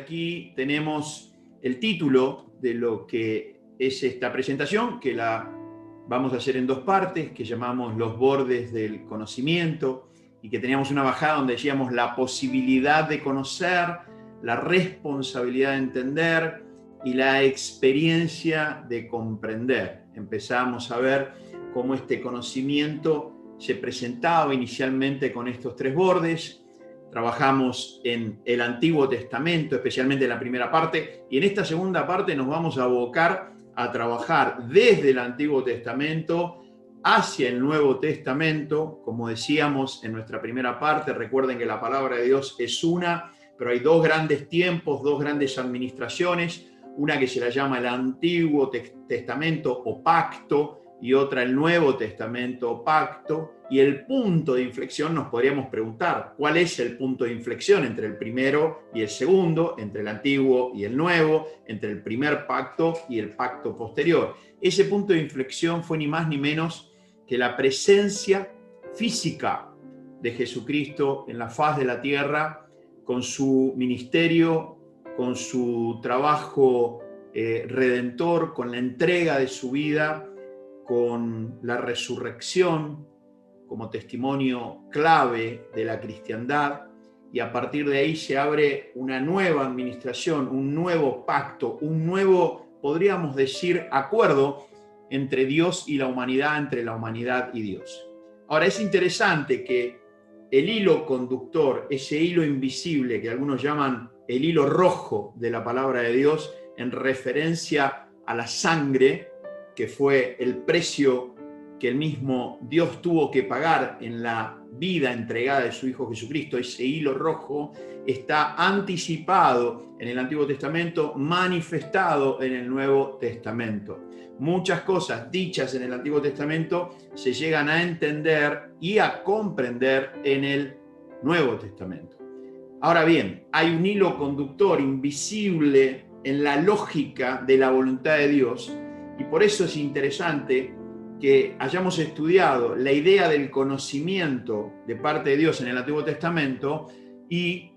aquí tenemos el título de lo que es esta presentación, que la vamos a hacer en dos partes, que llamamos Los bordes del conocimiento, y que teníamos una bajada donde decíamos la posibilidad de conocer, la responsabilidad de entender y la experiencia de comprender. Empezamos a ver cómo este conocimiento se presentaba inicialmente con estos tres bordes. Trabajamos en el Antiguo Testamento, especialmente en la primera parte, y en esta segunda parte nos vamos a abocar a trabajar desde el Antiguo Testamento hacia el Nuevo Testamento. Como decíamos en nuestra primera parte, recuerden que la palabra de Dios es una, pero hay dos grandes tiempos, dos grandes administraciones, una que se la llama el Antiguo Testamento o Pacto, y otra el Nuevo Testamento o Pacto, y el punto de inflexión nos podríamos preguntar, ¿cuál es el punto de inflexión entre el primero y el segundo, entre el Antiguo y el Nuevo, entre el primer pacto y el pacto posterior? Ese punto de inflexión fue ni más ni menos que la presencia física de Jesucristo en la faz de la tierra, con su ministerio, con su trabajo redentor, con la entrega de su vida, con la resurrección como testimonio clave de la cristiandad, y a partir de ahí se abre una nueva administración, un nuevo pacto, un nuevo, podríamos decir, acuerdo entre Dios y la humanidad, entre la humanidad y Dios. Ahora, es interesante que el hilo conductor, ese hilo invisible que algunos llaman el hilo rojo de la palabra de Dios, en referencia a la sangre, que fue el precio que el mismo Dios tuvo que pagar en la vida entregada de su Hijo Jesucristo. Ese hilo rojo está anticipado en el Antiguo Testamento, manifestado en el Nuevo Testamento. Muchas cosas dichas en el Antiguo Testamento se llegan a entender y a comprender en el Nuevo Testamento. Ahora bien, hay un hilo conductor invisible en la lógica de la voluntad de Dios, y por eso es interesante que hayamos estudiado la idea del conocimiento de parte de Dios en el Antiguo Testamento, y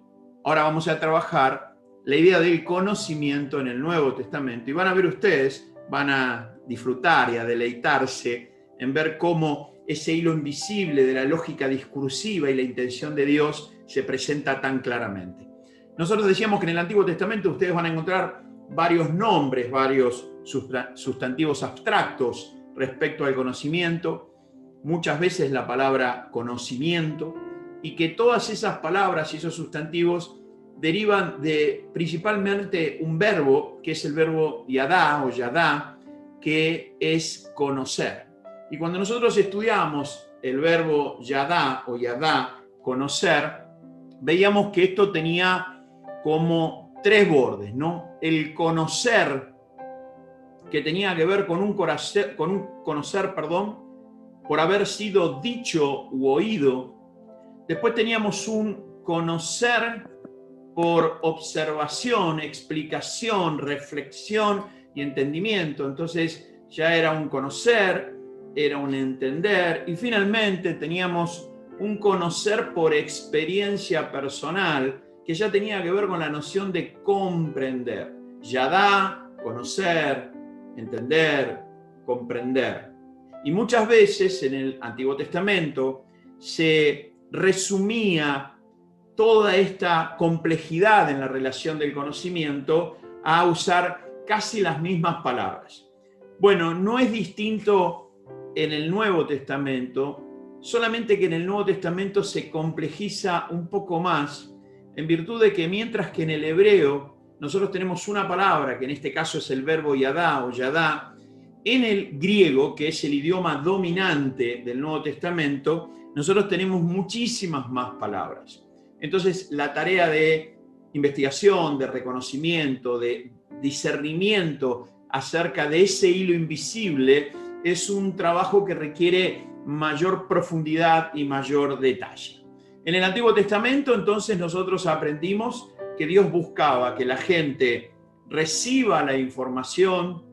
ahora vamos a trabajar la idea del conocimiento en el Nuevo Testamento. Y van a ver ustedes, van a disfrutar y a deleitarse en ver cómo ese hilo invisible de la lógica discursiva y la intención de Dios se presenta tan claramente. Nosotros decíamos que en el Antiguo Testamento ustedes van a encontrar varios nombres, varios sustantivos abstractos respecto al conocimiento, muchas veces la palabra conocimiento, y que todas esas palabras y esos sustantivos derivan de principalmente un verbo, que es el verbo yadá o yadá, que es conocer. Y cuando nosotros estudiamos el verbo yadá o yadá, conocer, veíamos que esto tenía como tres bordes, ¿no? El conocer, que tenía que ver con un conocer, por haber sido dicho u oído. Después teníamos un conocer por observación, explicación, reflexión y entendimiento. Entonces ya era un conocer, era un entender, y finalmente teníamos un conocer por experiencia personal, que ya tenía que ver con la noción de comprender. Yadá, conocer, entender, comprender. Y muchas veces en el Antiguo Testamento se resumía toda esta complejidad en la relación del conocimiento a usar casi las mismas palabras. Bueno, no es distinto en el Nuevo Testamento, solamente que en el Nuevo Testamento se complejiza un poco más, en virtud de que mientras que en el hebreo nosotros tenemos una palabra, que en este caso es el verbo yadá o yadá, en el griego, que es el idioma dominante del Nuevo Testamento, nosotros tenemos muchísimas más palabras. Entonces, la tarea de investigación, de reconocimiento, de discernimiento acerca de ese hilo invisible es un trabajo que requiere mayor profundidad y mayor detalle. En el Antiguo Testamento, entonces, nosotros aprendimos que Dios buscaba que la gente reciba la información,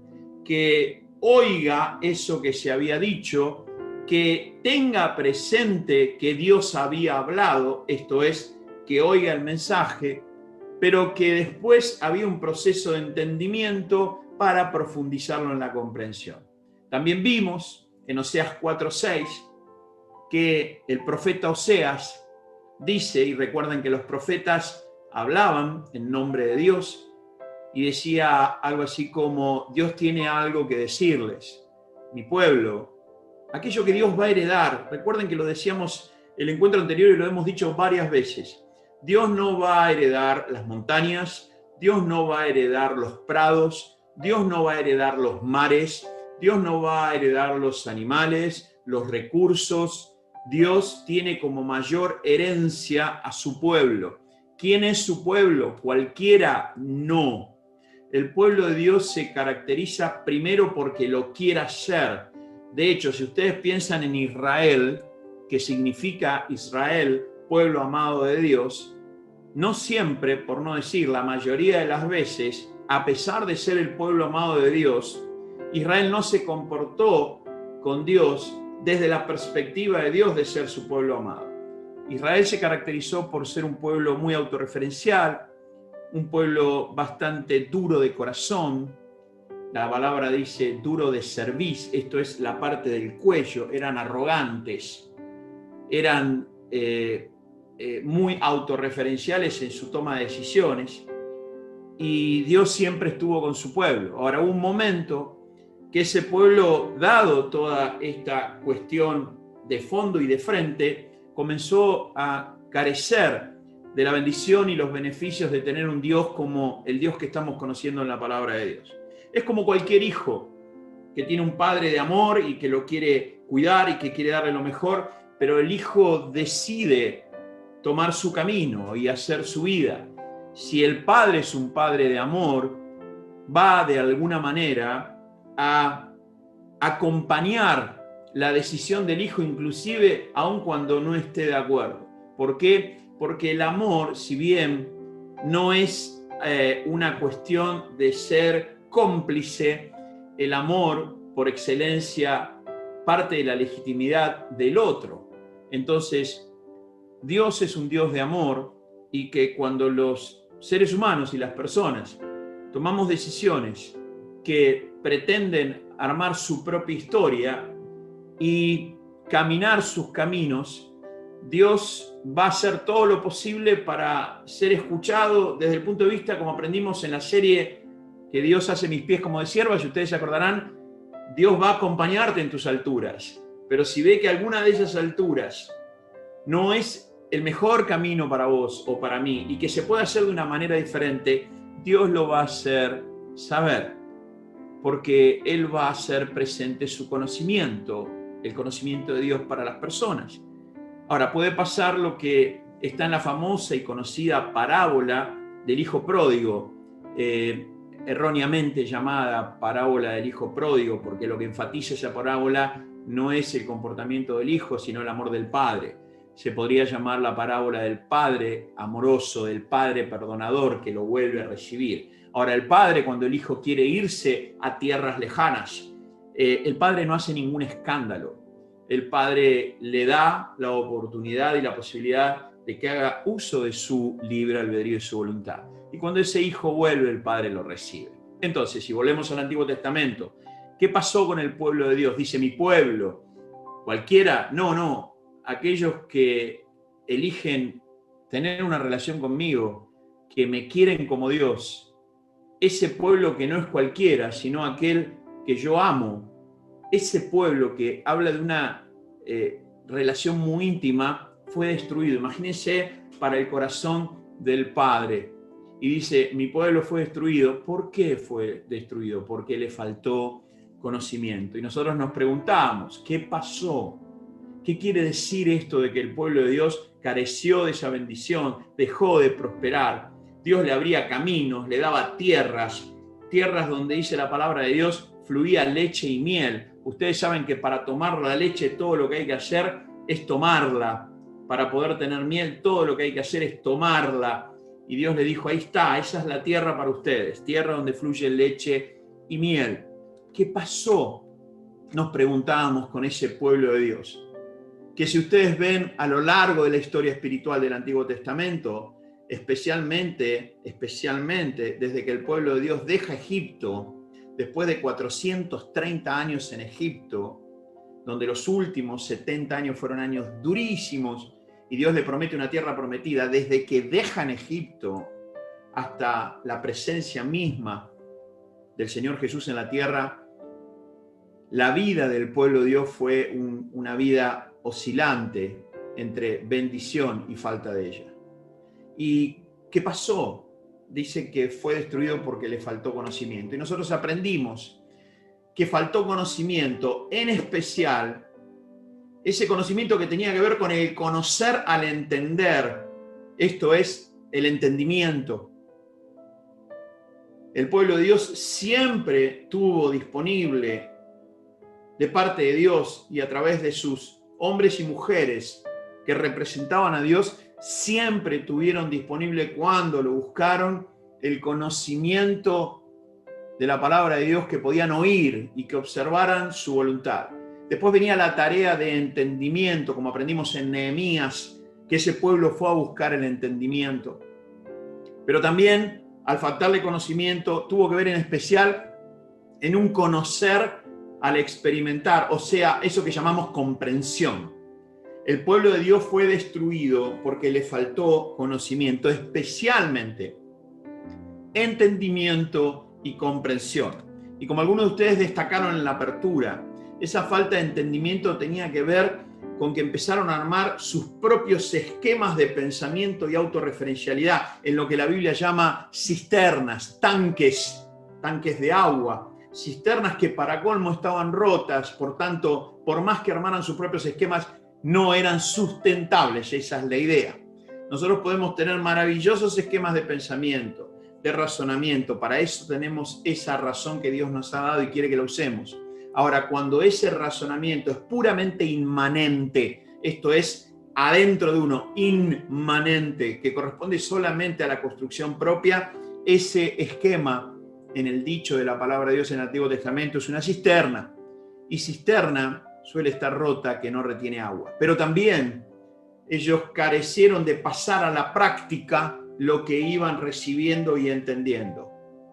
que oiga eso que se había dicho, que tenga presente que Dios había hablado, esto es, que oiga el mensaje, pero que después había un proceso de entendimiento para profundizarlo en la comprensión. También vimos en Oseas 4:6 que el profeta Oseas dice, y recuerden que los profetas hablaban en nombre de Dios, y decía algo así como: Dios tiene algo que decirles, mi pueblo, aquello que Dios va a heredar. Recuerden que lo decíamos el encuentro anterior y lo hemos dicho varias veces. Dios no va a heredar las montañas, Dios no va a heredar los prados, Dios no va a heredar los mares, Dios no va a heredar los animales, los recursos. Dios tiene como mayor herencia a su pueblo. ¿Quién es su pueblo? Cualquiera, no. El pueblo de Dios se caracteriza primero porque lo quiere hacer. De hecho, si ustedes piensan en Israel, que significa Israel, pueblo amado de Dios, no siempre, por no decir la mayoría de las veces, a pesar de ser el pueblo amado de Dios, Israel no se comportó con Dios desde la perspectiva de Dios de ser su pueblo amado. Israel se caracterizó por ser un pueblo muy autorreferencial, un pueblo bastante duro de corazón. La palabra dice duro de cerviz, esto es la parte del cuello. Eran arrogantes, eran muy autorreferenciales en su toma de decisiones, y Dios siempre estuvo con su pueblo. Ahora, hubo un momento que ese pueblo, dado toda esta cuestión de fondo y de frente, comenzó a carecer de la bendición y los beneficios de tener un Dios como el Dios que estamos conociendo en la palabra de Dios. Es como cualquier hijo que tiene un padre de amor y que lo quiere cuidar y que quiere darle lo mejor, pero el hijo decide tomar su camino y hacer su vida. Si el padre es un padre de amor, va de alguna manera a acompañar la decisión del hijo, inclusive aun cuando no esté de acuerdo. ¿Por qué? Porque el amor, si bien no es una cuestión de ser cómplice, el amor por excelencia parte de la legitimidad del otro. Entonces, Dios es un Dios de amor, y que cuando los seres humanos y las personas tomamos decisiones que pretenden armar su propia historia y caminar sus caminos, Dios va a hacer todo lo posible para ser escuchado desde el punto de vista, como aprendimos en la serie que Dios hace mis pies como de sierva, y ustedes se acordarán, Dios va a acompañarte en tus alturas, pero si ve que alguna de esas alturas no es el mejor camino para vos o para mí y que se puede hacer de una manera diferente, Dios lo va a hacer saber, porque Él va a hacer presente su conocimiento, el conocimiento de Dios para las personas. Ahora, puede pasar lo que está en la famosa y conocida parábola del hijo pródigo, erróneamente llamada parábola del hijo pródigo, porque lo que enfatiza esa parábola no es el comportamiento del hijo, sino el amor del padre. Se podría llamar la parábola del padre amoroso, del padre perdonador que lo vuelve a recibir. Ahora, el padre, cuando el hijo quiere irse a tierras lejanas, el padre no hace ningún escándalo. El padre le da la oportunidad y la posibilidad de que haga uso de su libre albedrío y su voluntad. Y cuando ese hijo vuelve, el padre lo recibe. Entonces, si volvemos al Antiguo Testamento, ¿qué pasó con el pueblo de Dios? Dice, mi pueblo, cualquiera, no. Aquellos que eligen tener una relación conmigo, que me quieren como Dios, ese pueblo que no es cualquiera, sino aquel que yo amo, ese pueblo que habla de una relación muy íntima, fue destruido. Imagínense para el corazón del Padre. Y dice, mi pueblo fue destruido. ¿Por qué fue destruido? Porque le faltó conocimiento. Y nosotros nos preguntamos, ¿qué pasó? ¿Qué quiere decir esto de que el pueblo de Dios careció de esa bendición, dejó de prosperar? Dios le abría caminos, le daba tierras donde dice la palabra de Dios, fluía leche y miel. Ustedes saben que para tomar la leche todo lo que hay que hacer es tomarla. Para poder tener miel todo lo que hay que hacer es tomarla. Y Dios le dijo, ahí está, esa es la tierra para ustedes, tierra donde fluye leche y miel. ¿Qué pasó? Nos preguntábamos con ese pueblo de Dios. Que si ustedes ven a lo largo de la historia espiritual del Antiguo Testamento, especialmente desde que el pueblo de Dios deja Egipto, después de 430 años en Egipto, donde los últimos 70 años fueron años durísimos, y Dios le promete una tierra prometida, desde que dejan Egipto hasta la presencia misma del Señor Jesús en la tierra, la vida del pueblo de Dios fue una vida oscilante entre bendición y falta de ella. ¿Y qué pasó? Dice que fue destruido porque le faltó conocimiento. Y nosotros aprendimos que faltó conocimiento, en especial ese conocimiento que tenía que ver con el conocer al entender. Esto es el entendimiento. El pueblo de Dios siempre tuvo disponible de parte de Dios y a través de sus hombres y mujeres que representaban a Dios, siempre tuvieron disponible, cuando lo buscaron, el conocimiento de la palabra de Dios, que podían oír y que observaran su voluntad. Después venía la tarea de entendimiento, como aprendimos en Nehemías, que ese pueblo fue a buscar el entendimiento. Pero también, al faltarle conocimiento, tuvo que ver en especial en un conocer al experimentar, o sea, eso que llamamos comprensión. El pueblo de Dios fue destruido porque le faltó conocimiento, especialmente entendimiento y comprensión. Y como algunos de ustedes destacaron en la apertura, esa falta de entendimiento tenía que ver con que empezaron a armar sus propios esquemas de pensamiento y autorreferencialidad en lo que la Biblia llama cisternas, tanques de agua, cisternas que para colmo estaban rotas, por tanto, por más que armaran sus propios esquemas, no eran sustentables. Esa es la idea. Nosotros podemos tener maravillosos esquemas de pensamiento, de razonamiento. Para eso tenemos esa razón que Dios nos ha dado y quiere que la usemos. Ahora, cuando ese razonamiento es puramente inmanente, esto es adentro de uno, inmanente, que corresponde solamente a la construcción propia, ese esquema, en el dicho de la palabra de Dios en el Antiguo Testamento, es una cisterna. Y cisterna suele estar rota, que no retiene agua. Pero también ellos carecieron de pasar a la práctica lo que iban recibiendo y entendiendo.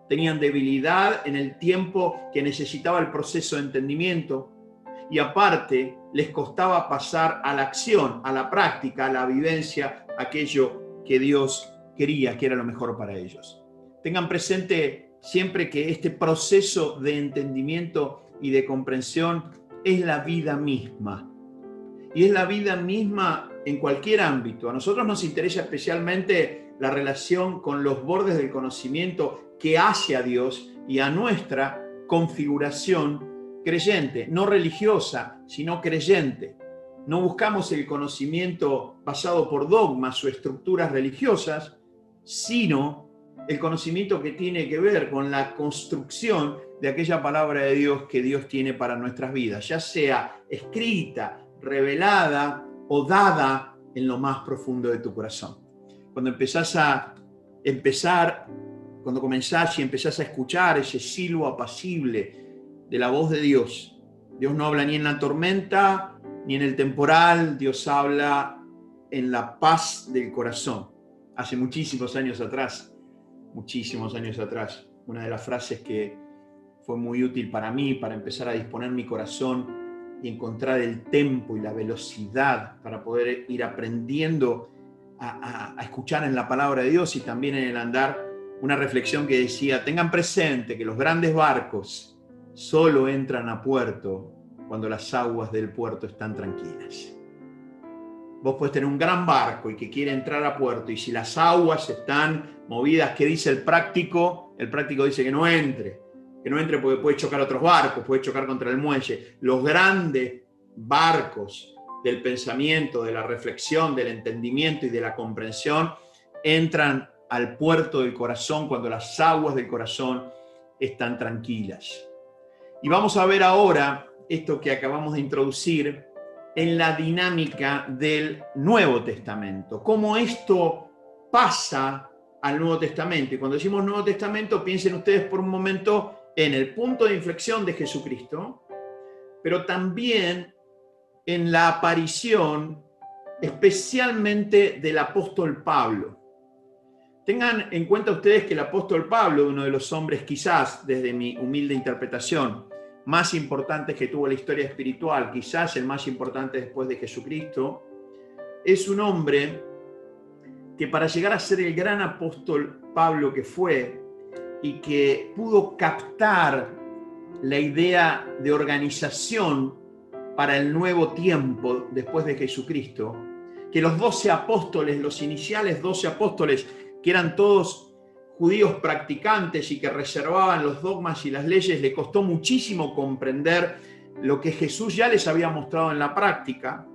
Tenían debilidad en el tiempo que necesitaba el proceso de entendimiento, y aparte les costaba pasar a la acción, a la práctica, a la vivencia, aquello que Dios quería, que era lo mejor para ellos. Tengan presente siempre que este proceso de entendimiento y de comprensión es la vida misma. Y es la vida misma en cualquier ámbito. A nosotros nos interesa especialmente la relación con los bordes del conocimiento que hace a Dios y a nuestra configuración creyente, no religiosa, sino creyente. No buscamos el conocimiento basado por dogmas o estructuras religiosas, sino el conocimiento que tiene que ver con la construcción de aquella palabra de Dios que Dios tiene para nuestras vidas, ya sea escrita, revelada o dada en lo más profundo de tu corazón. Cuando comenzás y empezás a escuchar ese silbo apacible de la voz de Dios, Dios no habla ni en la tormenta ni en el temporal, Dios habla en la paz del corazón. Hace muchísimos años atrás, una de las frases que fue muy útil para mí, para empezar a disponer mi corazón y encontrar el tempo y la velocidad para poder ir aprendiendo a escuchar en la palabra de Dios y también en el andar, una reflexión que decía: tengan presente que los grandes barcos solo entran a puerto cuando las aguas del puerto están tranquilas. Vos podés tener un gran barco y que quiere entrar a puerto, y si las aguas están movidas, ¿qué dice el práctico? El práctico dice que no entre porque puede chocar otros barcos, puede chocar contra el muelle. Los grandes barcos del pensamiento, de la reflexión, del entendimiento y de la comprensión entran al puerto del corazón cuando las aguas del corazón están tranquilas. Y vamos a ver ahora esto que acabamos de introducir en la dinámica del Nuevo Testamento. Cómo esto pasa al Nuevo Testamento. Y cuando decimos Nuevo Testamento, piensen ustedes por un momento en el punto de inflexión de Jesucristo, pero también en la aparición especialmente del apóstol Pablo. Tengan en cuenta ustedes que el apóstol Pablo, uno de los hombres quizás, desde mi humilde interpretación, más importantes que tuvo la historia espiritual, quizás el más importante después de Jesucristo, es un hombre que para llegar a ser el gran apóstol Pablo que fue y que pudo captar la idea de organización para el nuevo tiempo después de Jesucristo, que los 12 apóstoles, los iniciales 12 apóstoles, que eran todos judíos practicantes y que reservaban los dogmas y las leyes, le costó muchísimo comprender lo que Jesús ya les había mostrado en la práctica.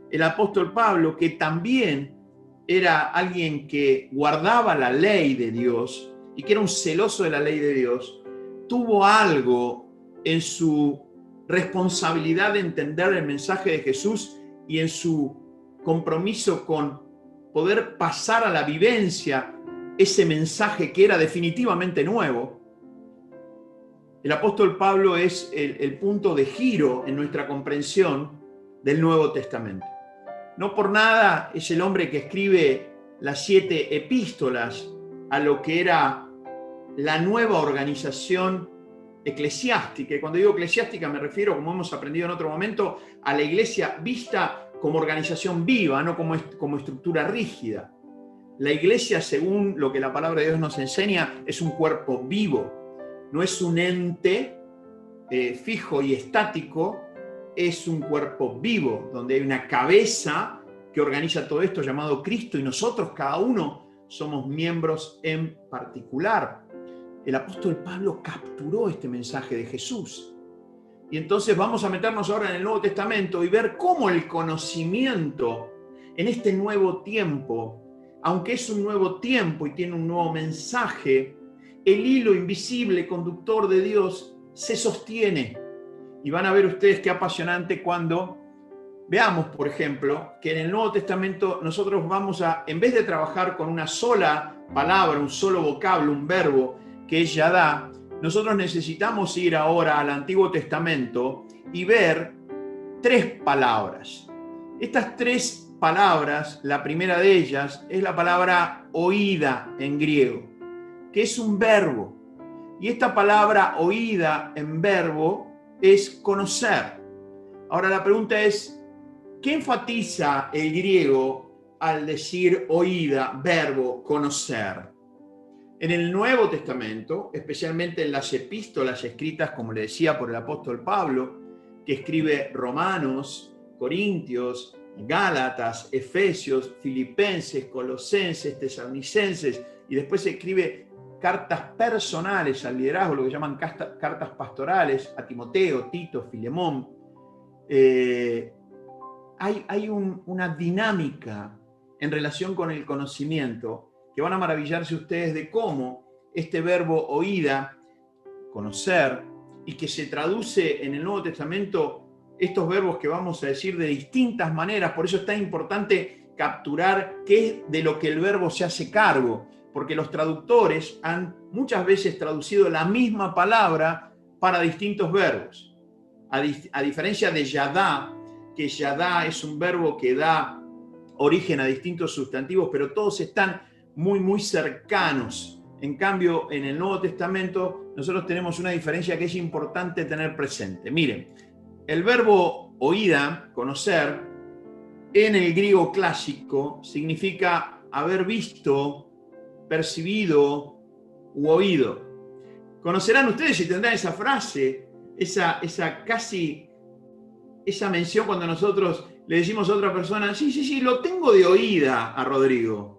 El apóstol Pablo, que también era alguien que guardaba la ley de Dios y que era un celoso de la ley de Dios, tuvo algo en su responsabilidad de entender el mensaje de Jesús y en su compromiso con poder pasar a la vivencia ese mensaje que era definitivamente nuevo. El apóstol Pablo es el punto de giro en nuestra comprensión del Nuevo Testamento. No por nada es el hombre que escribe las 7 epístolas a lo que era la nueva organización eclesiástica. Y cuando digo eclesiástica me refiero, como hemos aprendido en otro momento, a la iglesia vista como organización viva, no como estructura rígida. La iglesia, según lo que la palabra de Dios nos enseña, es un cuerpo vivo, no es un ente fijo y estático, es un cuerpo vivo, donde hay una cabeza que organiza todo esto llamado Cristo y nosotros, cada uno, somos miembros en particular. El apóstol Pablo capturó este mensaje de Jesús. Y entonces vamos a meternos ahora en el Nuevo Testamento y ver cómo el conocimiento en este nuevo tiempo, aunque es un nuevo tiempo y tiene un nuevo mensaje, el hilo invisible conductor de Dios se sostiene. Y van a ver ustedes qué apasionante cuando veamos, por ejemplo, que en el Nuevo Testamento nosotros vamos a, en vez de trabajar con una sola palabra, un solo vocablo, un verbo, que es Yadá, nosotros necesitamos ir ahora al Antiguo Testamento y ver 3 palabras. Estas 3 palabras, la primera de ellas es la palabra oída en griego, que es un verbo. Y esta palabra oída en verbo es conocer. Ahora la pregunta es, ¿qué enfatiza el griego al decir oída, verbo, conocer? En el Nuevo Testamento, especialmente en las epístolas escritas, como le decía, por el apóstol Pablo, que escribe Romanos, Corintios, Gálatas, Efesios, Filipenses, Colosenses, Tesalonicenses, y después escribe cartas personales al liderazgo, lo que llaman cartas pastorales, a Timoteo, Tito, Filemón. Hay una dinámica en relación con el conocimiento que van a maravillarse ustedes de cómo este verbo oída, conocer, y que se traduce en el Nuevo Testamento, estos verbos que vamos a decir de distintas maneras, por eso es tan importante capturar qué es de lo que el verbo se hace cargo, porque los traductores han muchas veces traducido la misma palabra para distintos verbos. A diferencia de Yadá, que Yadá es un verbo que da origen a distintos sustantivos, pero todos están muy cercanos. En cambio, en el Nuevo Testamento nosotros tenemos una diferencia que es importante tener presente. Miren, el verbo oída, conocer, en el griego clásico significa haber visto, percibido u oído. Conocerán ustedes y tendrán esa frase, esa mención cuando nosotros le decimos a otra persona, sí, lo tengo de oída a Rodrigo.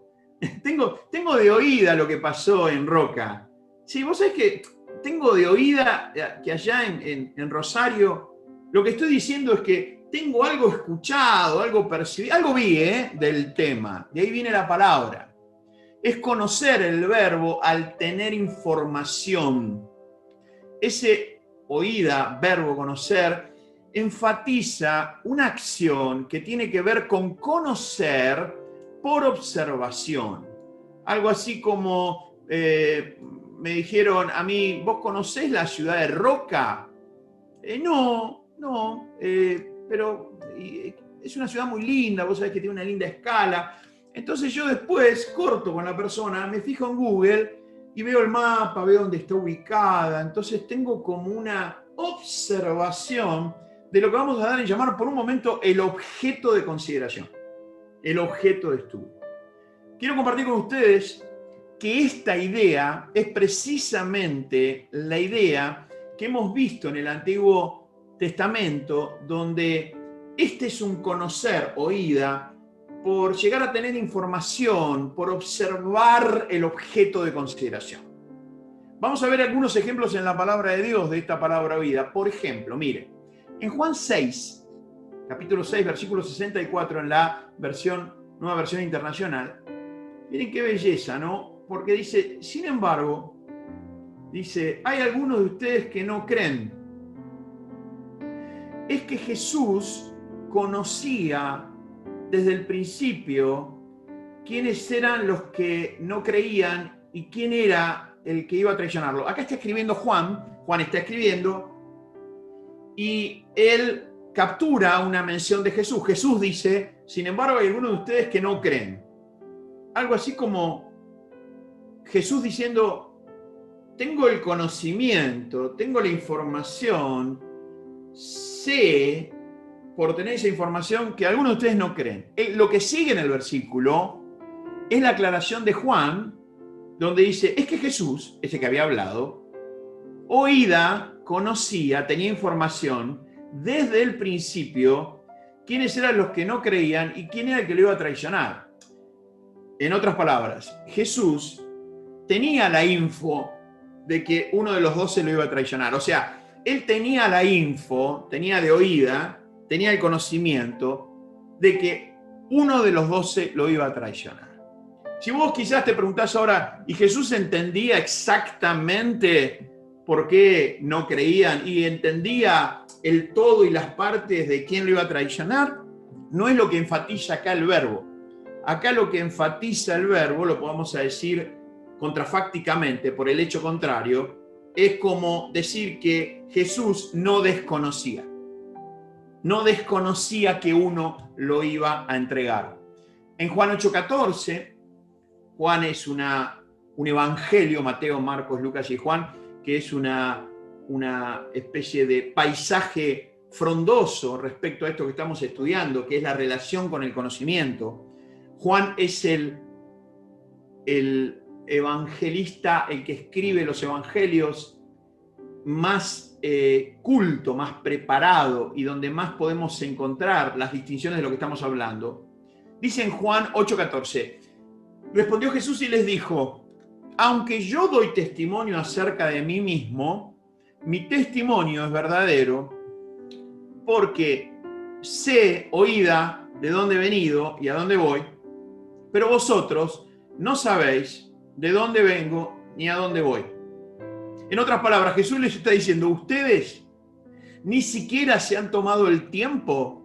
Tengo de oída lo que pasó en Roca. Sí, vos sabés que tengo de oída que allá en Rosario, lo que estoy diciendo es que tengo algo escuchado, algo percibido, algo vi del tema. De ahí viene la palabra. Es conocer el verbo al tener información. Ese oída, verbo conocer, enfatiza una acción que tiene que ver con conocer por observación. Algo así como me dijeron a mí, ¿vos conocés la ciudad de Roca? No, pero es una ciudad muy linda, vos sabés que tiene una linda escala. Entonces yo después corto con la persona, me fijo en Google y veo el mapa, veo dónde está ubicada. Entonces tengo como una observación de lo que vamos a dar en llamar por un momento el objeto de consideración, el objeto de estudio. Quiero compartir con ustedes que esta idea es precisamente la idea que hemos visto en el Antiguo Testamento, donde este es un conocer, oída, por llegar a tener información, por observar el objeto de consideración. Vamos a ver algunos ejemplos en la palabra de Dios de esta palabra oída. Por ejemplo, mire, en Juan 6, capítulo 6, versículo 64, en la nueva versión internacional, miren qué belleza, ¿no? Porque dice, sin embargo, dice, hay algunos de ustedes que no creen. Es que Jesús conocía desde el principio quiénes eran los que no creían y quién era el que iba a traicionarlo. Acá está escribiendo Juan está escribiendo y él captura una mención de Jesús. Jesús dice, sin embargo, hay algunos de ustedes que no creen. Algo así como Jesús diciendo, tengo el conocimiento, tengo la información, sé por tener esa información que algunos de ustedes no creen. Lo que sigue en el versículo es la aclaración de Juan, donde dice, es que Jesús, ese que había hablado, oída, conocía, tenía información desde el principio quiénes eran los que no creían y quién era el que lo iba a traicionar. En otras palabras, Jesús tenía la info de que uno de los 12 lo iba a traicionar. O sea, él tenía la info, tenía de oída, tenía el conocimiento de que uno de los 12 lo iba a traicionar. Si vos quizás te preguntás ahora, ¿y Jesús entendía exactamente por qué no creían y entendía el todo y las partes de quién lo iba a traicionar? No es lo que enfatiza acá el verbo. Acá lo que enfatiza el verbo, lo podemos decir contrafácticamente por el hecho contrario, es como decir que Jesús no desconocía. No desconocía que uno lo iba a entregar. En Juan 8:14, Juan es un evangelio, Mateo, Marcos, Lucas y Juan, que es una especie de paisaje frondoso respecto a esto que estamos estudiando, que es la relación con el conocimiento. Juan es el evangelista, el que escribe los evangelios más culto, más preparado y donde más podemos encontrar las distinciones de lo que estamos hablando. Dice en Juan 8:14, respondió Jesús y les dijo, aunque yo doy testimonio acerca de mí mismo, mi testimonio es verdadero porque sé, oída, de dónde he venido y a dónde voy, pero vosotros no sabéis de dónde vengo ni a dónde voy. En otras palabras, Jesús les está diciendo, ustedes ni siquiera se han tomado el tiempo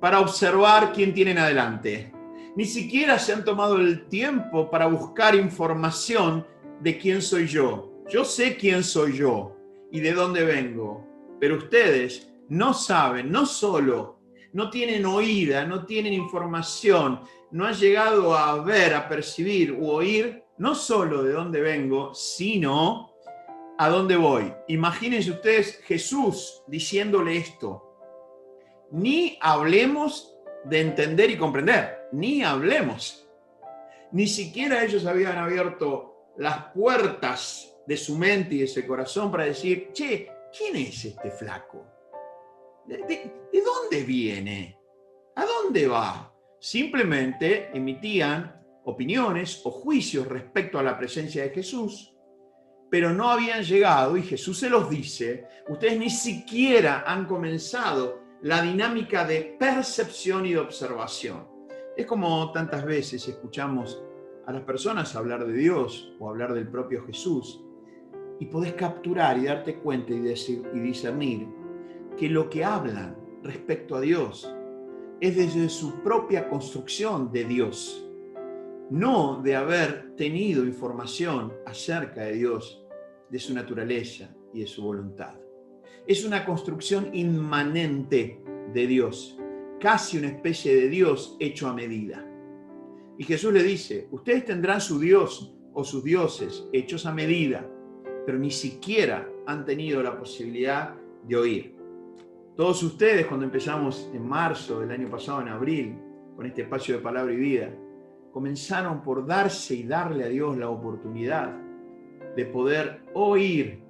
para observar quién tienen adelante. Ni siquiera se han tomado el tiempo para buscar información de quién soy yo. Yo sé quién soy yo y de dónde vengo, pero ustedes no saben, no solo no tienen oída, no tienen información, no han llegado a ver, a percibir u oír, no solo de dónde vengo, sino a dónde voy. Imagínense ustedes Jesús diciéndole esto. Ni hablemos de entender y comprender, ni hablemos. Ni siquiera ellos habían abierto las puertas de su mente y de su corazón para decir, che, ¿quién es este flaco? ¿De dónde viene? ¿A dónde va? Simplemente emitían opiniones o juicios respecto a la presencia de Jesús, pero no habían llegado, y Jesús se los dice, ustedes ni siquiera han comenzado la dinámica de percepción y de observación. Es como tantas veces escuchamos a las personas hablar de Dios o hablar del propio Jesús, y podés capturar y darte cuenta y discernir que lo que hablan respecto a Dios es desde su propia construcción de Dios, no de haber tenido información acerca de Dios, de su naturaleza y de su voluntad. Es una construcción inmanente de Dios, casi una especie de Dios hecho a medida. Y Jesús le dice, ustedes tendrán su Dios o sus dioses hechos a medida, pero ni siquiera han tenido la posibilidad de oír. Todos ustedes, cuando empezamos en marzo del año pasado, en abril, con este espacio de Palabra y Vida, comenzaron por darse y darle a Dios la oportunidad de poder oír,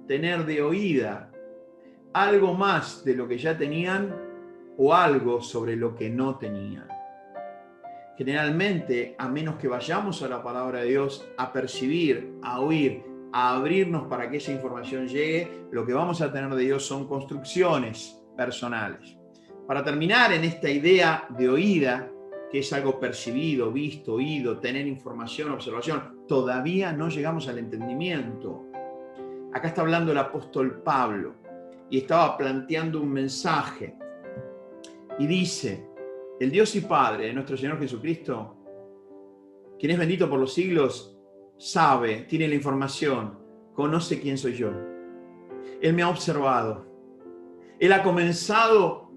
tener de oída algo más de lo que ya tenían o algo sobre lo que no tenían. Generalmente, a menos que vayamos a la palabra de Dios a percibir, a oír, a abrirnos para que esa información llegue, lo que vamos a tener de Dios son construcciones personales. Para terminar en esta idea de oída, que es algo percibido, visto, oído, tener información, observación, todavía no llegamos al entendimiento. Acá está hablando el apóstol Pablo y estaba planteando un mensaje y dice: el Dios y Padre de nuestro Señor Jesucristo, quien es bendito por los siglos, sabe, tiene la información, conoce quién soy yo. Él me ha observado. Él ha comenzado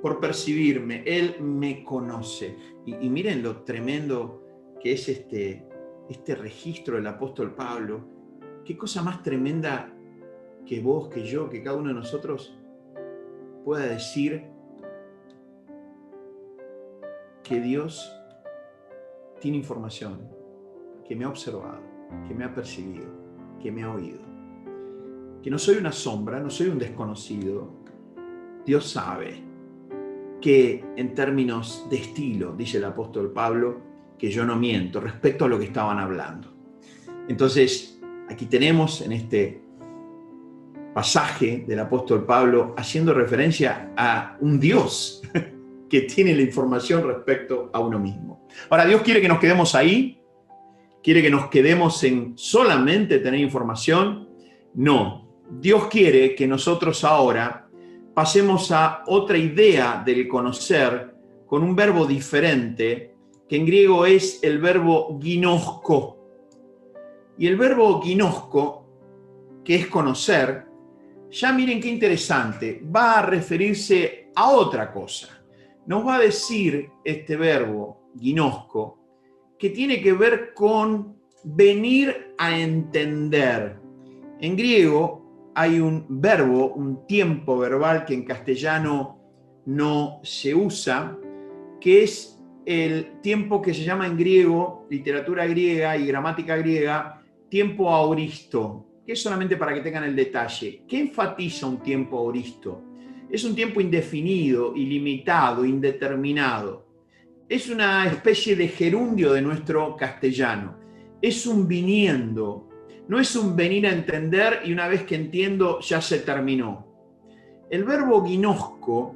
por percibirme. Él me conoce. Y miren lo tremendo que es este registro del apóstol Pablo. Qué cosa más tremenda que vos, que yo, que cada uno de nosotros pueda decir que Dios tiene información, que me ha observado, que me ha percibido, que me ha oído. Que no soy una sombra, no soy un desconocido. Dios sabe que en términos de estilo, dice el apóstol Pablo, que yo no miento respecto a lo que estaban hablando. Entonces, aquí tenemos en este pasaje del apóstol Pablo haciendo referencia a un Dios que tiene la información respecto a uno mismo. Ahora, Dios quiere que nos quedemos ahí, quiere que nos quedemos en solamente tener información. No, Dios quiere que nosotros ahora pasemos a otra idea del conocer con un verbo diferente, que en griego es el verbo ginosko. Y el verbo ginosko, que es conocer, ya miren qué interesante, va a referirse a otra cosa. Nos va a decir este verbo, ginosko, que tiene que ver con venir a entender. En griego hay un verbo, un tiempo verbal que en castellano no se usa, que es el tiempo que se llama en griego, literatura griega y gramática griega, tiempo aoristo, que es solamente para que tengan el detalle. ¿Qué enfatiza un tiempo aoristo? Es un tiempo indefinido, ilimitado, indeterminado. Es una especie de gerundio de nuestro castellano. Es un viniendo. No es un venir a entender y una vez que entiendo ya se terminó. El verbo ginosko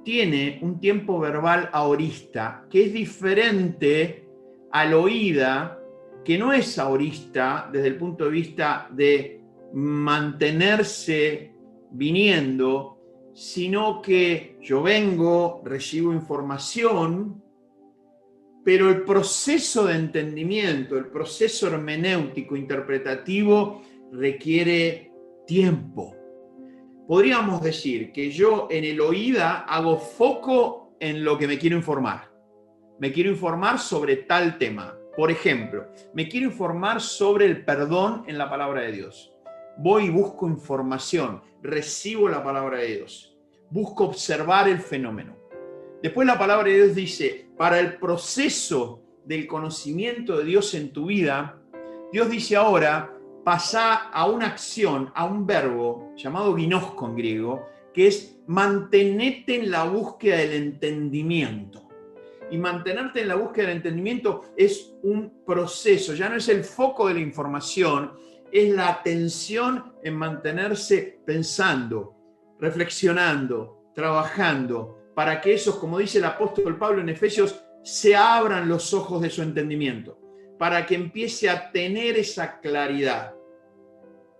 tiene un tiempo verbal aorista que es diferente al oída, que no es aorista desde el punto de vista de mantenerse viniendo, sino que yo vengo, recibo información, pero el proceso de entendimiento, el proceso hermenéutico, interpretativo, requiere tiempo. Podríamos decir que yo en el oída hago foco en lo que me quiero informar. Me quiero informar sobre tal tema. Por ejemplo, me quiero informar sobre el perdón en la palabra de Dios. Voy y busco información, recibo la palabra de Dios, busco observar el fenómeno. Después la palabra de Dios dice, para el proceso del conocimiento de Dios en tu vida, Dios dice ahora, pasa a una acción, a un verbo llamado ginosko en griego, que es mantenerte en la búsqueda del entendimiento. Y mantenerte en la búsqueda del entendimiento es un proceso, ya no es el foco de la información, es la atención en mantenerse pensando, reflexionando, trabajando, para que esos, como dice el apóstol Pablo en Efesios, se abran los ojos de su entendimiento, para que empiece a tener esa claridad.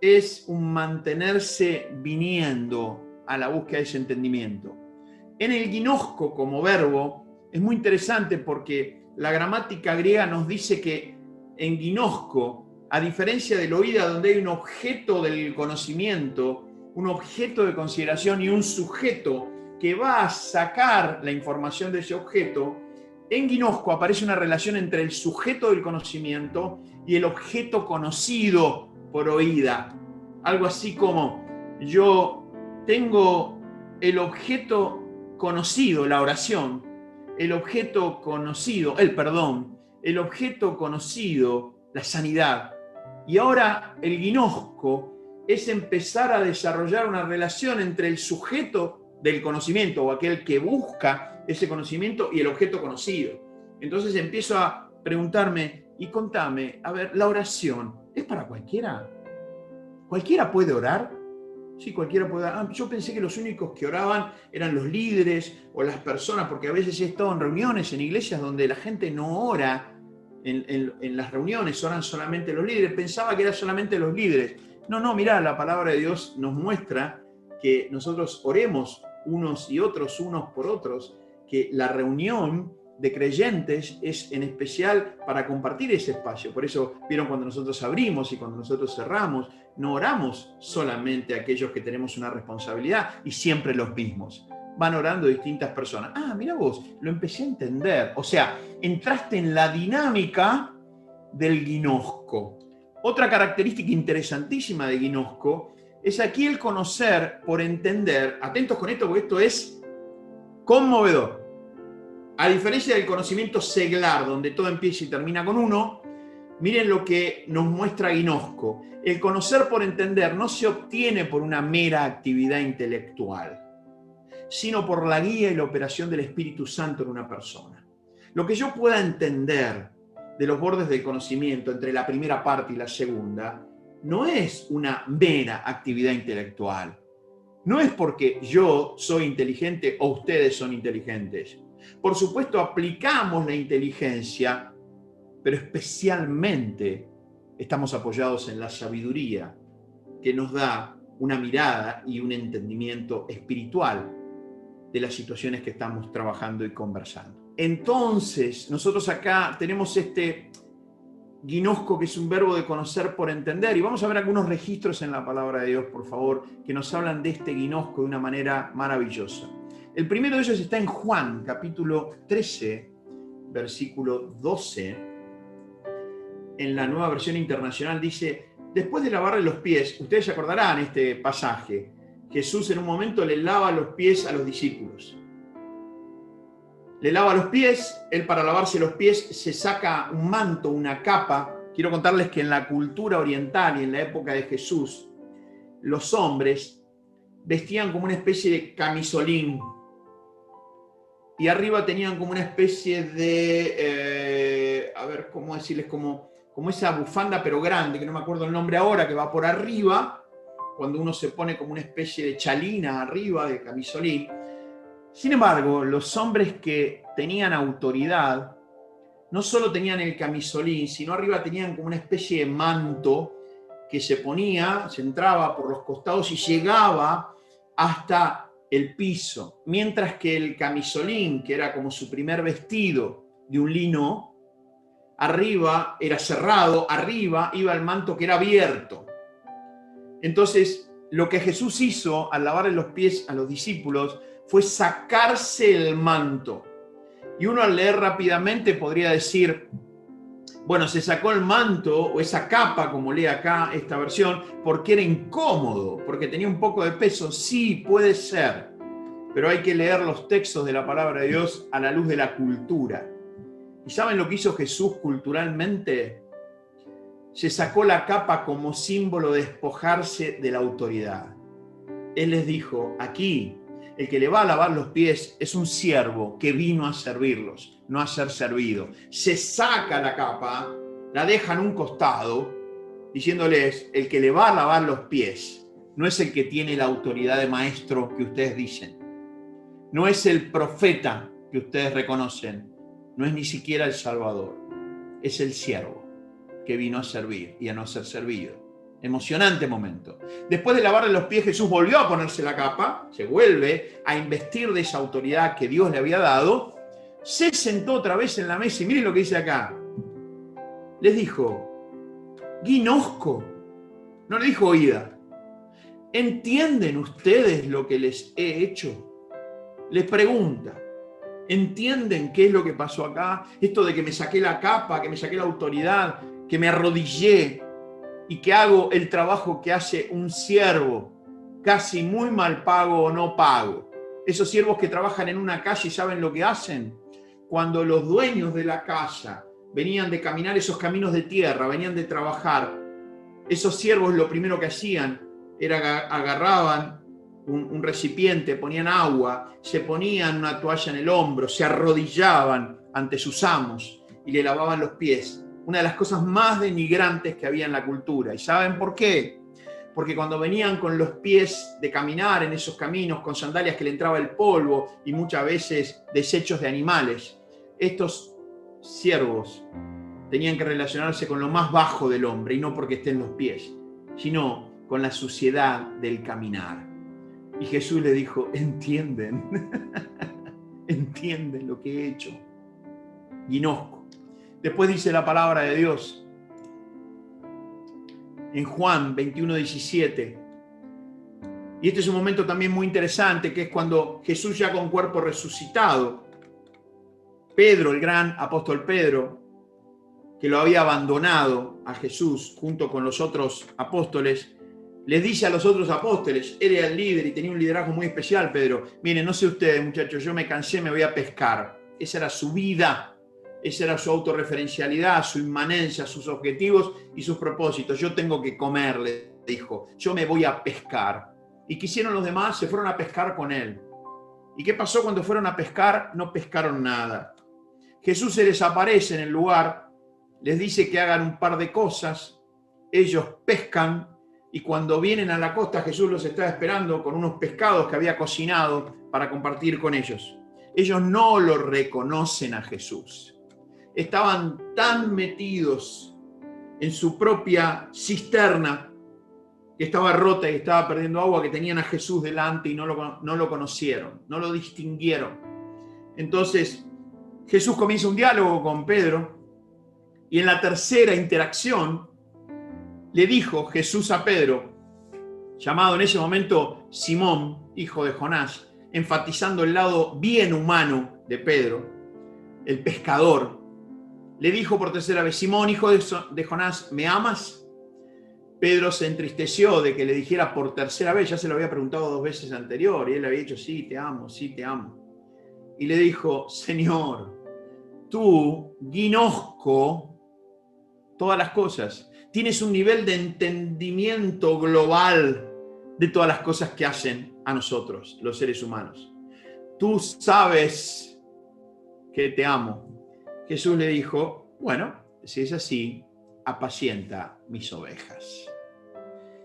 Es un mantenerse viniendo a la búsqueda de ese entendimiento. En el ginosko como verbo es muy interesante porque la gramática griega nos dice que en ginosko, a diferencia del oída donde hay un objeto del conocimiento, un objeto de consideración y un sujeto que va a sacar la información de ese objeto, En Gnosco aparece una relación entre el sujeto del conocimiento y el objeto conocido por oída. Algo así como yo tengo el objeto conocido, la oración, el objeto conocido, el perdón, el objeto conocido, la sanidad. Y ahora el Gnosco es empezar a desarrollar una relación entre el sujeto del conocimiento o aquel que busca ese conocimiento y el objeto conocido. Entonces empiezo a preguntarme y contame, a ver, ¿la oración es para cualquiera? ¿Cualquiera puede orar? Sí, cualquiera puede orar. Yo pensé que los únicos que oraban eran los líderes o las personas, porque a veces he estado en reuniones, en iglesias donde la gente no ora. En las reuniones oran solamente los líderes. Pensaba que eran solamente los líderes. No, mirá, la palabra de Dios nos muestra que nosotros oremos unos y otros, unos por otros, que la reunión de creyentes es en especial para compartir ese espacio. Por eso vieron cuando nosotros abrimos y cuando nosotros cerramos, no oramos solamente aquellos que tenemos una responsabilidad y siempre los mismos. Van orando distintas personas. Ah, mira vos, lo empecé a entender. O sea, entraste en la dinámica del Gnosco. Otra característica interesantísima de Gnosco es aquí el conocer por entender. Atentos con esto, porque esto es conmovedor. A diferencia del conocimiento seglar, donde todo empieza y termina con uno, miren lo que nos muestra Gnosco. El conocer por entender no se obtiene por una mera actividad intelectual, sino por la guía y la operación del Espíritu Santo en una persona. Lo que yo pueda entender de los bordes del conocimiento entre la primera parte y la segunda no es una mera actividad intelectual. No es porque yo soy inteligente o ustedes son inteligentes. Por supuesto, aplicamos la inteligencia, pero especialmente estamos apoyados en la sabiduría que nos da una mirada y un entendimiento espiritual de las situaciones que estamos trabajando y conversando. Entonces, nosotros acá tenemos este Gnosco, que es un verbo de conocer por entender, y vamos a ver algunos registros en la palabra de Dios, por favor, que nos hablan de este Gnosco de una manera maravillosa. El primero de ellos está en Juan, capítulo 13, versículo 12. En la Nueva Versión Internacional dice: después de lavarle los pies, ustedes se acordarán este pasaje, Jesús en un momento le lava los pies a los discípulos. Le lava los pies, él para lavarse los pies se saca un manto, una capa. Quiero contarles que en la cultura oriental y en la época de Jesús, los hombres vestían como una especie de camisolín y arriba tenían como una especie de, ¿cómo decirles? Como esa bufanda pero grande, que no me acuerdo el nombre ahora, que va por arriba, cuando uno se pone como una especie de chalina arriba de camisolín. Sin embargo, los hombres que tenían autoridad no solo tenían el camisolín, sino arriba tenían como una especie de manto que se ponía, se entraba por los costados y llegaba hasta el piso, mientras que el camisolín, que era como su primer vestido de un lino, arriba era cerrado, arriba iba el manto que era abierto. Entonces, lo que Jesús hizo al lavarle los pies a los discípulos fue sacarse el manto. Y uno al leer rápidamente podría decir, bueno, se sacó el manto o esa capa, como lee acá esta versión, porque era incómodo, porque tenía un poco de peso. Sí, puede ser, pero hay que leer los textos de la palabra de Dios a la luz de la cultura. ¿Y saben lo que hizo Jesús culturalmente? Se sacó la capa como símbolo de despojarse de la autoridad. Él les dijo, aquí el que le va a lavar los pies es un siervo que vino a servirlos, no a ser servido. Se saca la capa, la deja en un costado, diciéndoles, el que le va a lavar los pies no es el que tiene la autoridad de maestro que ustedes dicen, no es el profeta que ustedes reconocen, no es ni siquiera el Salvador, es el siervo que vino a servir y a no ser servido. Emocionante momento. Después de lavarle los pies, Jesús volvió a ponerse la capa, se vuelve a investir de esa autoridad que Dios le había dado, se sentó otra vez en la mesa y miren lo que dice acá. Les dijo, Gnosco, no le dijo oída. ¿Entienden ustedes lo que les he hecho? Les pregunta, ¿Entienden qué es lo que pasó acá? Esto de que me saqué la capa, que me saqué la autoridad, que me arrodillé y que hago el trabajo que hace un siervo, casi muy mal pago o no pago. Esos siervos que trabajan en una calle y saben lo que hacen. Cuando los dueños de la casa venían de caminar esos caminos de tierra, venían de trabajar, esos siervos lo primero que hacían era agarraban un recipiente, ponían agua, se ponían una toalla en el hombro, se arrodillaban ante sus amos y le lavaban los pies. Una de las cosas más denigrantes que había en la cultura. ¿Y saben por qué? Porque cuando venían con los pies de caminar en esos caminos, con sandalias que le entraba el polvo y muchas veces desechos de animales, estos siervos tenían que relacionarse con lo más bajo del hombre, y no porque estén los pies, sino con la suciedad del caminar. Y Jesús le dijo, ¿entienden? ¿Entienden lo que he hecho? Guinosco. Después dice la palabra de Dios en Juan 21:17. Y este es un momento también muy interesante, que es cuando Jesús, ya con cuerpo resucitado, Pedro, el gran apóstol Pedro, que lo había abandonado a Jesús junto con los otros apóstoles, les dice a los otros apóstoles, él era el líder y tenía un liderazgo muy especial, Pedro, miren, no sé ustedes muchachos, yo me cansé, me voy a pescar. Esa era su vida, esa era su autorreferencialidad, su inmanencia, sus objetivos y sus propósitos. Yo tengo que comer, le dijo, yo me voy a pescar. ¿Y qué hicieron los demás? Se fueron a pescar con él. ¿Y qué pasó cuando fueron a pescar? No pescaron nada. Jesús se les aparece en el lugar, les dice que hagan un par de cosas, ellos pescan y cuando vienen a la costa Jesús los está esperando con unos pescados que había cocinado para compartir con ellos. Ellos no lo reconocen a Jesús. Estaban tan metidos en su propia cisterna que estaba rota y estaba perdiendo agua, que tenían a Jesús delante y no lo conocieron, no lo distinguieron. Entonces Jesús comienza un diálogo con Pedro y en la tercera interacción le dijo Jesús a Pedro, llamado en ese momento Simón, hijo de Jonás, enfatizando el lado bien humano de Pedro, el pescador, le dijo por tercera vez, Simón, hijo de Jonás, ¿me amas? Pedro se entristeció de que le dijera por tercera vez, ya se lo había preguntado 2 veces anterior, y él le había dicho, sí, te amo, sí, te amo. Y le dijo, Señor, tú, guinosco, todas las cosas, tienes un nivel de entendimiento global de todas las cosas que hacen a nosotros, los seres humanos. Tú sabes que te amo. Jesús le dijo, bueno, si es así, apacienta mis ovejas.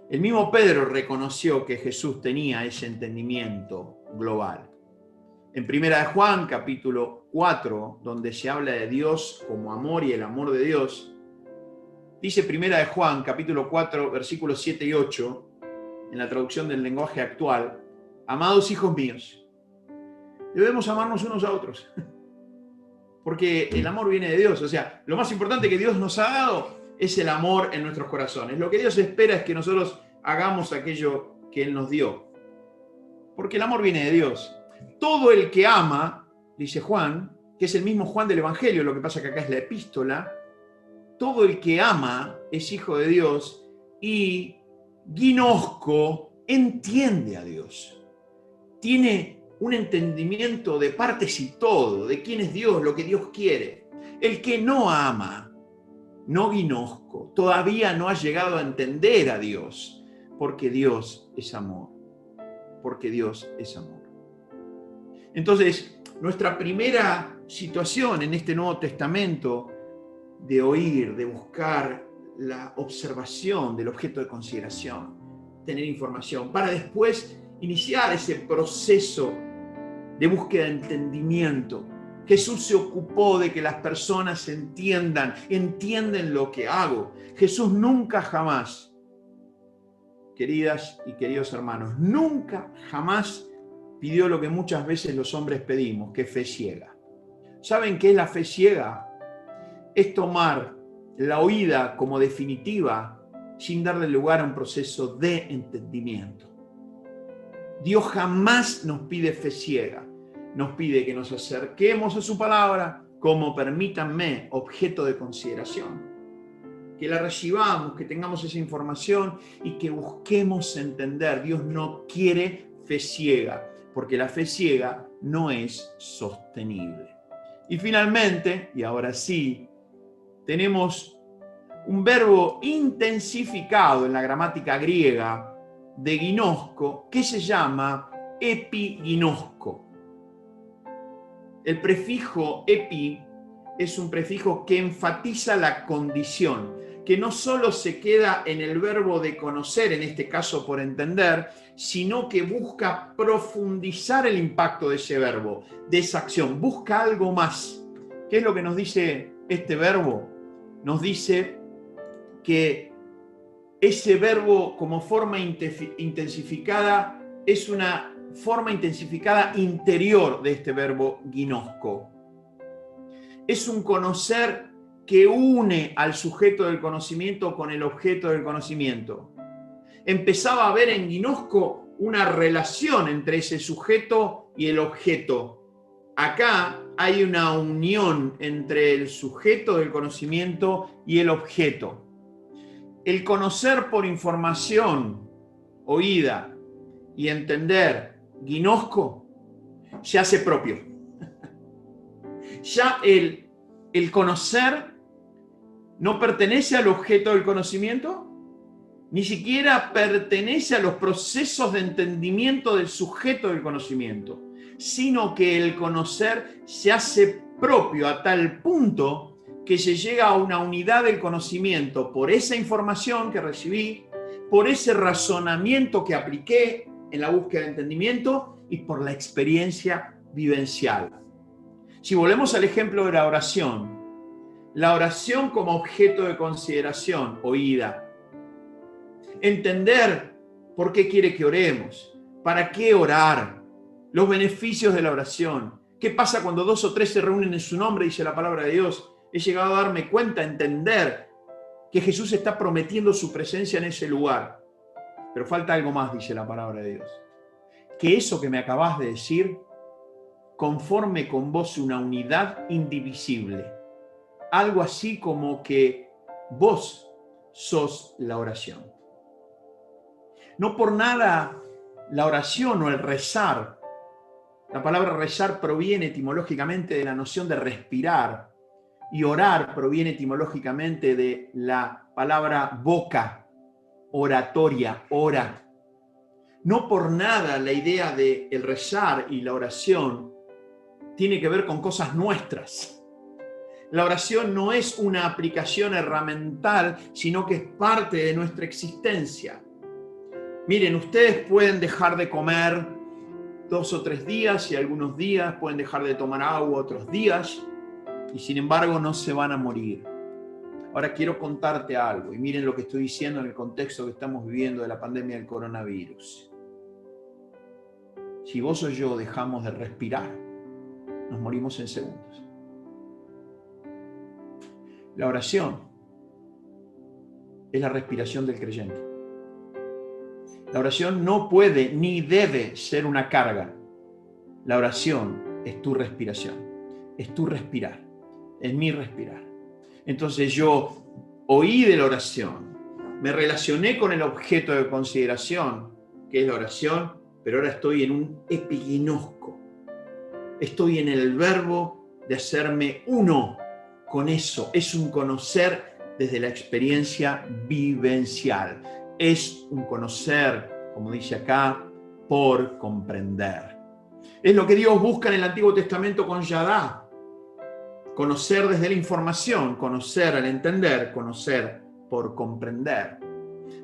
El mismo Pedro reconoció que Jesús tenía ese entendimiento global. En Primera de Juan, capítulo 4, donde se habla de Dios como amor y el amor de Dios, dice Primera de Juan, capítulo 4, versículos 7 y 8, en la traducción del lenguaje actual, amados hijos míos, debemos amarnos unos a otros, porque el amor viene de Dios. O sea, lo más importante que Dios nos ha dado es el amor en nuestros corazones. Lo que Dios espera es que nosotros hagamos aquello que Él nos dio, porque el amor viene de Dios. Todo el que ama, dice Juan, que es el mismo Juan del Evangelio, lo que pasa que acá es la epístola, todo el que ama es hijo de Dios y guinosco entiende a Dios. Tiene un entendimiento de partes y todo, de quién es Dios, lo que Dios quiere. El que no ama, no guinosco, todavía no ha llegado a entender a Dios, porque Dios es amor. Porque Dios es amor. Entonces, nuestra primera situación en este Nuevo Testamento de oír, de buscar la observación del objeto de consideración, tener información, para después iniciar ese proceso de búsqueda de entendimiento. Jesús se ocupó de que las personas entienden lo que hago. Jesús nunca jamás, queridas y queridos hermanos, nunca jamás pidió lo que muchas veces los hombres pedimos, que es fe ciega. ¿Saben qué es la fe ciega? Es tomar la oída como definitiva sin darle lugar a un proceso de entendimiento. Dios jamás nos pide fe ciega. nos pide que nos acerquemos a su palabra como, permítanme, objeto de consideración. Que la recibamos, que tengamos esa información y que busquemos entender. Dios no quiere fe ciega, porque la fe ciega no es sostenible. Y finalmente, y ahora sí, tenemos un verbo intensificado en la gramática griega de ginosko que se llama epiginosko. El prefijo epi es un prefijo que enfatiza la condición, que no solo se queda en el verbo de conocer, en este caso por entender, sino que busca profundizar el impacto de ese verbo, de esa acción, busca algo más. ¿Qué es lo que nos dice este verbo? Nos dice que ese verbo como forma intensificada es una forma intensificada interior de este verbo ginosko. Es un conocer que une al sujeto del conocimiento con el objeto del conocimiento. Empezaba a haber en ginosko una relación entre ese sujeto y el objeto. Acá hay una unión entre el sujeto del conocimiento y el objeto. El conocer por información oída y entender ginosko se hace propio. Ya el conocer no pertenece al objeto del conocimiento, ni siquiera pertenece a los procesos de entendimiento del sujeto del conocimiento, sino que el conocer se hace propio a tal punto que se llega a una unidad del conocimiento por esa información que recibí, por ese razonamiento que apliqué en la búsqueda de entendimiento y por la experiencia vivencial. Si volvemos al ejemplo de la oración como objeto de consideración oída, entender por qué quiere que oremos, para qué orar, los beneficios de la oración, qué pasa cuando 2 o 3 se reúnen en su nombre, dice la palabra de Dios. He llegado a darme cuenta, a entender que Jesús está prometiendo su presencia en ese lugar. Pero falta algo más, dice la palabra de Dios. Que eso que me acabas de decir conforme con vos una unidad indivisible. Algo así como que vos sos la oración. No por nada la oración o el rezar. La palabra rezar proviene etimológicamente de la noción de respirar y orar proviene etimológicamente de la palabra boca, oratoria, ora. No por nada la idea de el rezar y la oración tiene que ver con cosas nuestras. La oración no es una aplicación herramental, sino que es parte de nuestra existencia. Miren, ustedes pueden dejar de comer 2 o 3 días y algunos días, pueden dejar de tomar agua otros días, y sin embargo no se van a morir. Ahora quiero contarte algo, y miren lo que estoy diciendo en el contexto que estamos viviendo de la pandemia del coronavirus. Si vos o yo dejamos de respirar, nos morimos en segundos. La oración es la respiración del creyente. La oración no puede ni debe ser una carga. La oración es tu respiración, es tu respirar, es mi respirar. Entonces yo oí de la oración, me relacioné con el objeto de consideración, que es la oración, pero ahora estoy en un epiginosko. Estoy en el verbo de hacerme uno con eso. Es un conocer desde la experiencia vivencial. Es un conocer, como dice acá, por comprender. Es lo que Dios busca en el Antiguo Testamento con Yadá. Conocer desde la información, conocer al entender, conocer por comprender.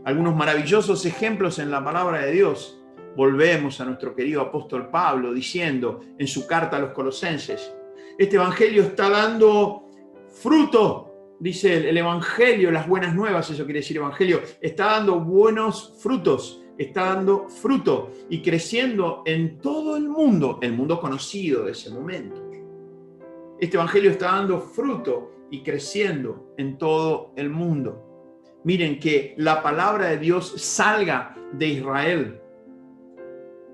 Algunos maravillosos ejemplos en la palabra de Dios. Volvemos a nuestro querido apóstol Pablo diciendo en su carta a los Colosenses, este evangelio está dando fruto, dice el evangelio, las buenas nuevas, eso quiere decir evangelio, está dando buenos frutos, está dando fruto y creciendo en todo el mundo conocido de ese momento. Este evangelio está dando fruto y creciendo en todo el mundo. Miren, que la palabra de Dios salga de Israel,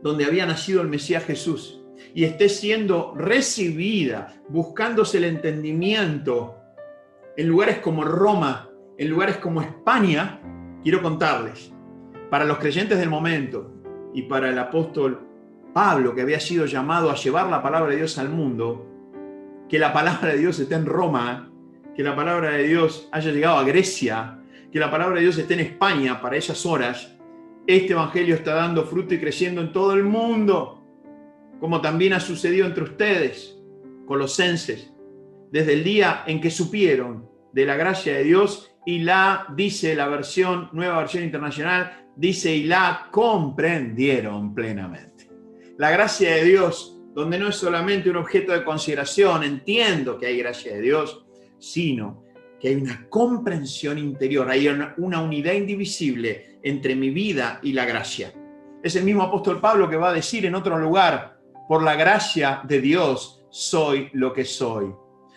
donde había nacido el Mesías Jesús, y esté siendo recibida, buscándose el entendimiento en lugares como Roma, en lugares como España, quiero contarles, para los creyentes del momento y para el apóstol Pablo, que había sido llamado a llevar la palabra de Dios al mundo, que la palabra de Dios esté en Roma, que la palabra de Dios haya llegado a Grecia, que la palabra de Dios esté en España para esas horas. Este evangelio está dando fruto y creciendo en todo el mundo, como también ha sucedido entre ustedes, colosenses, desde el día en que supieron de la gracia de Dios y dice la versión, nueva versión internacional, dice y la comprendieron plenamente. La gracia de Dios, donde no es solamente un objeto de consideración, entiendo que hay gracia de Dios, sino que hay una comprensión interior, hay una unidad indivisible entre mi vida y la gracia. Es el mismo apóstol Pablo que va a decir en otro lugar, por la gracia de Dios soy lo que soy.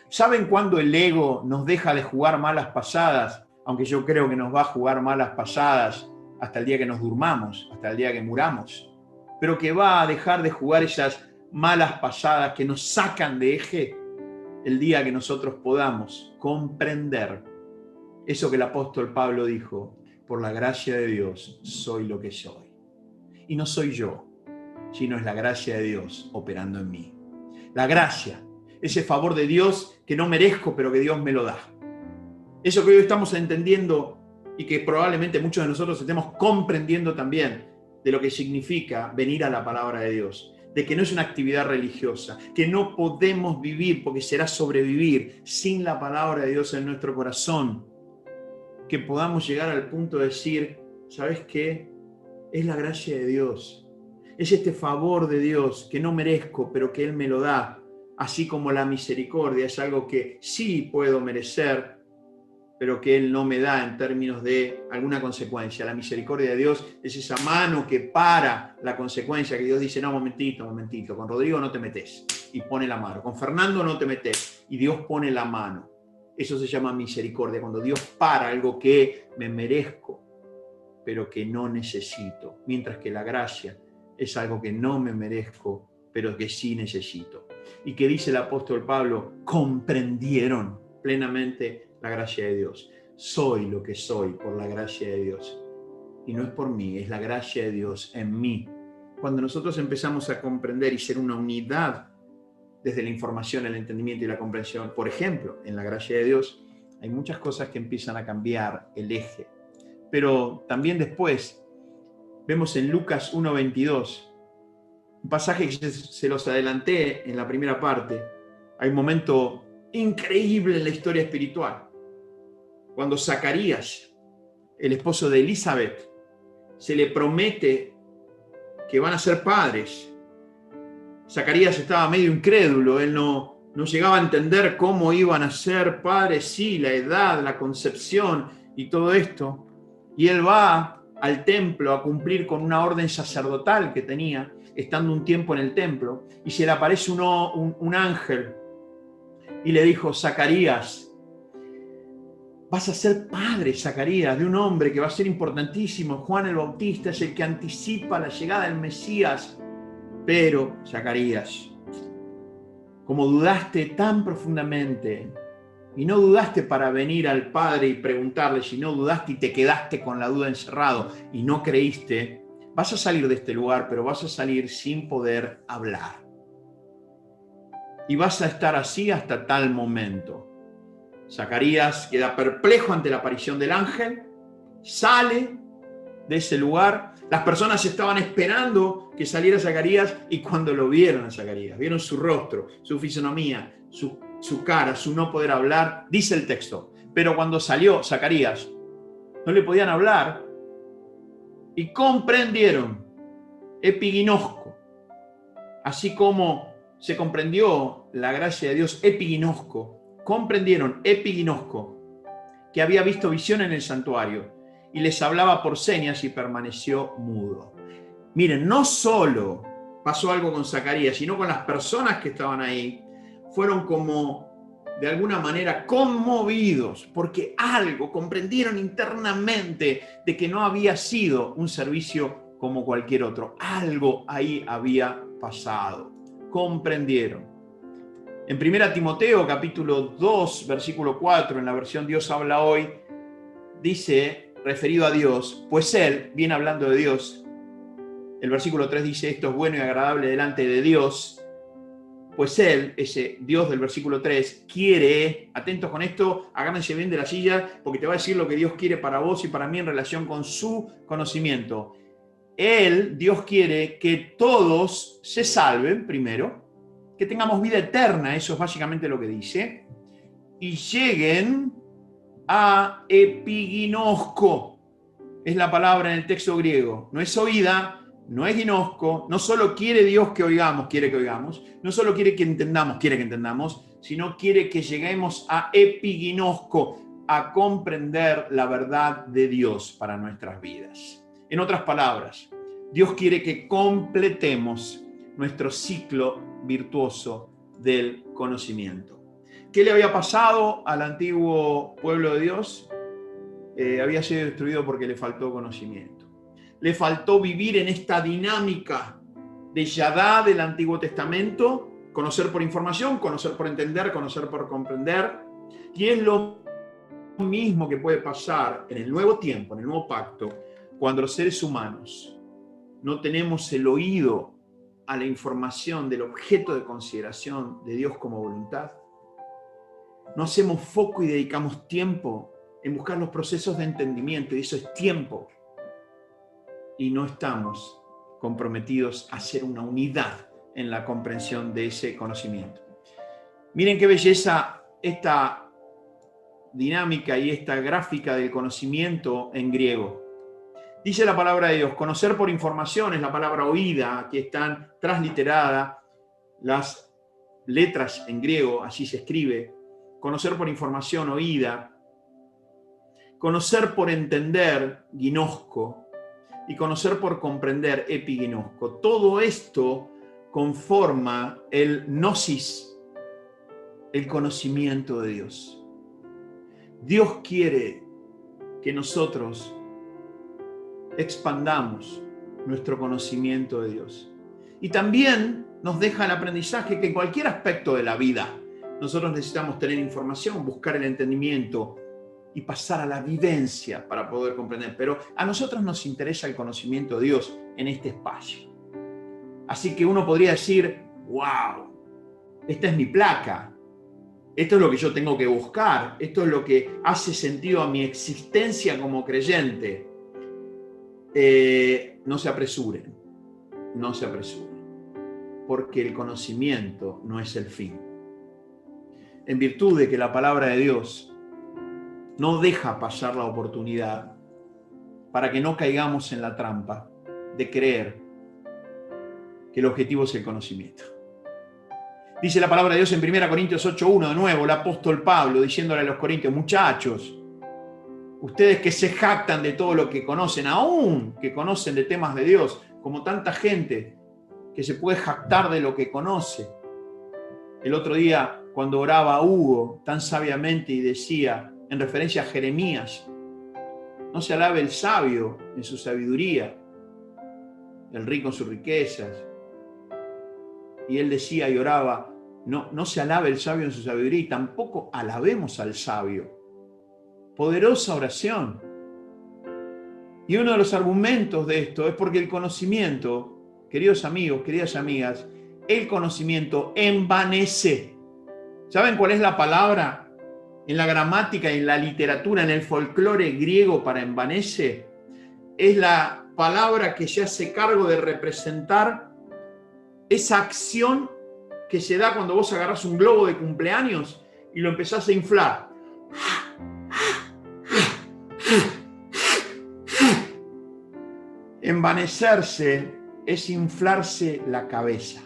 ¿Saben cuándo el ego nos deja de jugar malas pasadas? Aunque yo creo que nos va a jugar malas pasadas hasta el día que nos durmamos, hasta el día que muramos. Pero que va a dejar de jugar esas malas pasadas que nos sacan de eje el día que nosotros podamos comprender eso que el apóstol Pablo dijo, por la gracia de Dios soy lo que soy. Y no soy yo, sino es la gracia de Dios operando en mí. La gracia, ese favor de Dios que no merezco, pero que Dios me lo da. Eso que hoy estamos entendiendo y que probablemente muchos de nosotros estemos comprendiendo también de lo que significa venir a la palabra de Dios. De que no es una actividad religiosa, que no podemos vivir, porque será sobrevivir sin la palabra de Dios en nuestro corazón. Que podamos llegar al punto de decir, ¿sabes qué? Es la gracia de Dios. Es este favor de Dios que no merezco, pero que Él me lo da. Así como la misericordia es algo que sí puedo merecer, pero que Él no me da en términos de alguna consecuencia. La misericordia de Dios es esa mano que para la consecuencia, que Dios dice, no, momentito, con Rodrigo no te metes, y pone la mano. Con Fernando no te metes, y Dios pone la mano. Eso se llama misericordia, cuando Dios para algo que me merezco, pero que no necesito. Mientras que la gracia es algo que no me merezco, pero que sí necesito. Y que dice el apóstol Pablo, comprendieron plenamente la gracia de Dios. Soy lo que soy por la gracia de Dios. Y no es por mí, es la gracia de Dios en mí. Cuando nosotros empezamos a comprender y ser una unidad desde la información, el entendimiento y la comprensión, por ejemplo, en la gracia de Dios, hay muchas cosas que empiezan a cambiar el eje. Pero también después vemos en Lucas 1:22, un pasaje que se los adelanté en la primera parte. Hay un momento increíble en la historia espiritual. Cuando Zacarías, el esposo de Elizabeth, se le promete que van a ser padres. Zacarías estaba medio incrédulo, él no llegaba a entender cómo iban a ser padres, sí, la edad, la concepción y todo esto. Y él va al templo a cumplir con una orden sacerdotal que tenía, estando un tiempo en el templo, y se le aparece un ángel y le dijo, Zacarías, vas a ser padre, Zacarías, de un hombre que va a ser importantísimo. Juan el Bautista es el que anticipa la llegada del Mesías. Pero, Zacarías, como dudaste tan profundamente, y no dudaste para venir al Padre y preguntarle, sino dudaste y te quedaste con la duda encerrado y no creíste, vas a salir de este lugar, pero vas a salir sin poder hablar. Y vas a estar así hasta tal momento. Zacarías queda perplejo ante la aparición del ángel, sale de ese lugar. Las personas estaban esperando que saliera Zacarías y cuando lo vieron a Zacarías, vieron su rostro, su fisonomía, su cara, su no poder hablar, dice el texto. Pero cuando salió Zacarías, no le podían hablar y comprendieron, epiginosco, así como se comprendió la gracia de Dios, epiginosco, comprendieron, epiginosco, que había visto visión en el santuario y les hablaba por señas y permaneció mudo. Miren, no solo pasó algo con Zacarías, sino con las personas que estaban ahí, fueron como de alguna manera conmovidos porque algo comprendieron internamente de que no había sido un servicio como cualquier otro. Algo ahí había pasado. comprendieron. En 1 Timoteo capítulo 2, versículo 4, en la versión Dios habla hoy, dice, referido a Dios, pues Él, viene hablando de Dios, el versículo 3 dice, esto es bueno y agradable delante de Dios, pues Él, ese Dios del versículo 3, quiere, atentos con esto, agárrense bien de la silla, porque te va a decir lo que Dios quiere para vos y para mí en relación con su conocimiento. Él, Dios quiere que todos se salven primero, que tengamos vida eterna, eso es básicamente lo que dice, y lleguen a epiginosko, es la palabra en el texto griego, no es oída, no es ginosco, no solo quiere Dios que oigamos, quiere que oigamos, no solo quiere que entendamos, quiere que entendamos, sino quiere que lleguemos a epiginosko, a comprender la verdad de Dios para nuestras vidas. En otras palabras, Dios quiere que completemos nuestro ciclo virtuoso del conocimiento. ¿Qué le había pasado al antiguo pueblo de Dios? Había sido destruido porque le faltó conocimiento. Le faltó vivir en esta dinámica de Yadá del Antiguo Testamento, conocer por información, conocer por entender, conocer por comprender. Y es lo mismo que puede pasar en el nuevo tiempo, en el nuevo pacto, cuando los seres humanos no tenemos el oído a la información del objeto de consideración de Dios como voluntad. No hacemos foco y dedicamos tiempo en buscar los procesos de entendimiento, y eso es tiempo. Y no estamos comprometidos a hacer una unidad en la comprensión de ese conocimiento. Miren qué belleza esta dinámica y esta gráfica del conocimiento en griego. Dice la palabra de Dios, conocer por información es la palabra oída, aquí están transliteradas las letras en griego, así se escribe. Conocer por información, oída. Conocer por entender, ginosco. Y conocer por comprender, epiginosco. Todo esto conforma el gnosis, el conocimiento de Dios. Dios quiere que nosotros expandamos nuestro conocimiento de Dios. Y también nos deja el aprendizaje que en cualquier aspecto de la vida nosotros necesitamos tener información, buscar el entendimiento y pasar a la vivencia para poder comprender. Pero a nosotros nos interesa el conocimiento de Dios en este espacio. Así que uno podría decir, wow, esta es mi placa. Esto es lo que yo tengo que buscar. Esto es lo que hace sentido a mi existencia como creyente. No se apresuren. No se apresuren. Porque el conocimiento no es el fin. En virtud de que la palabra de Dios no deja pasar la oportunidad para que no caigamos en la trampa de creer que el objetivo es el conocimiento. Dice la palabra de Dios en 1 Corintios 8:1, de nuevo, el apóstol Pablo diciéndole a los corintios, muchachos, ustedes que se jactan de todo lo que conocen, aún que conocen de temas de Dios, como tanta gente que se puede jactar de lo que conoce. El otro día, cuando oraba Hugo tan sabiamente y decía, en referencia a Jeremías, no se alabe el sabio en su sabiduría, el rico en sus riquezas. Y él decía y oraba, no se alabe el sabio en su sabiduría y tampoco alabemos al sabio. Poderosa oración. Y uno de los argumentos de esto es porque el conocimiento, queridos amigos, queridas amigas, el conocimiento envanece. ¿Saben cuál es la palabra en la gramática, en la literatura, en el folclore griego para envanece? Es la palabra que se hace cargo de representar esa acción que se da cuando vos agarrás un globo de cumpleaños y lo empezás a inflar. Envanecerse es inflarse la cabeza.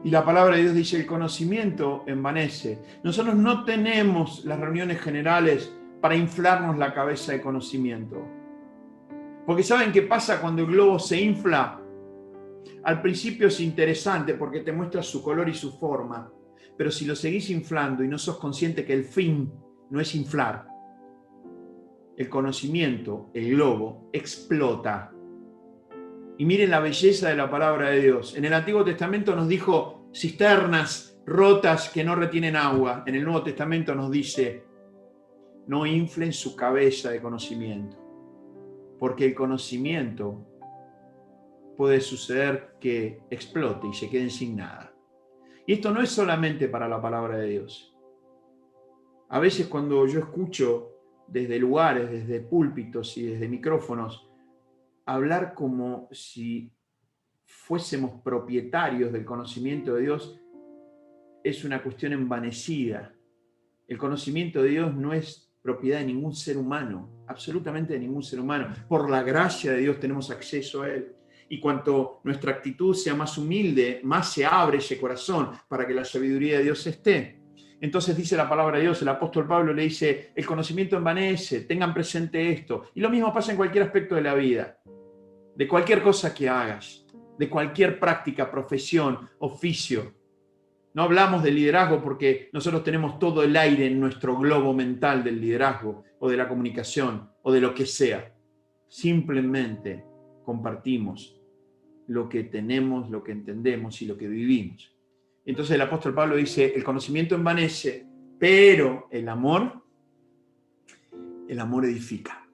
Y la palabra de Dios dice, el conocimiento envanece. Nosotros no tenemos las reuniones generales para inflarnos la cabeza de conocimiento. Porque ¿saben qué pasa cuando el globo se infla? Al principio es interesante porque te muestra su color y su forma. Pero si lo seguís inflando y no sos consciente que el fin no es inflar, el conocimiento, el globo, explota. Y miren la belleza de la palabra de Dios. En el Antiguo Testamento nos dijo cisternas rotas que no retienen agua. En el Nuevo Testamento nos dice, no inflen su cabeza de conocimiento, porque el conocimiento puede suceder que explote y se queden sin nada. Y esto no es solamente para la palabra de Dios. A veces cuando yo escucho desde lugares, desde púlpitos y desde micrófonos, hablar como si fuésemos propietarios del conocimiento de Dios, es una cuestión envanecida. El conocimiento de Dios no es propiedad de ningún ser humano, absolutamente de ningún ser humano. Por la gracia de Dios tenemos acceso a Él. Y cuanto nuestra actitud sea más humilde, más se abre ese corazón para que la sabiduría de Dios esté. Entonces dice la palabra de Dios, el apóstol Pablo le dice, el conocimiento envanece, tengan presente esto. Y lo mismo pasa en cualquier aspecto de la vida, de cualquier cosa que hagas, de cualquier práctica, profesión, oficio. No hablamos de liderazgo porque nosotros tenemos todo el aire en nuestro globo mental del liderazgo o de la comunicación o de lo que sea. Simplemente compartimos lo que tenemos, lo que entendemos y lo que vivimos. Entonces el apóstol Pablo dice, el conocimiento envanece, pero el amor edifica.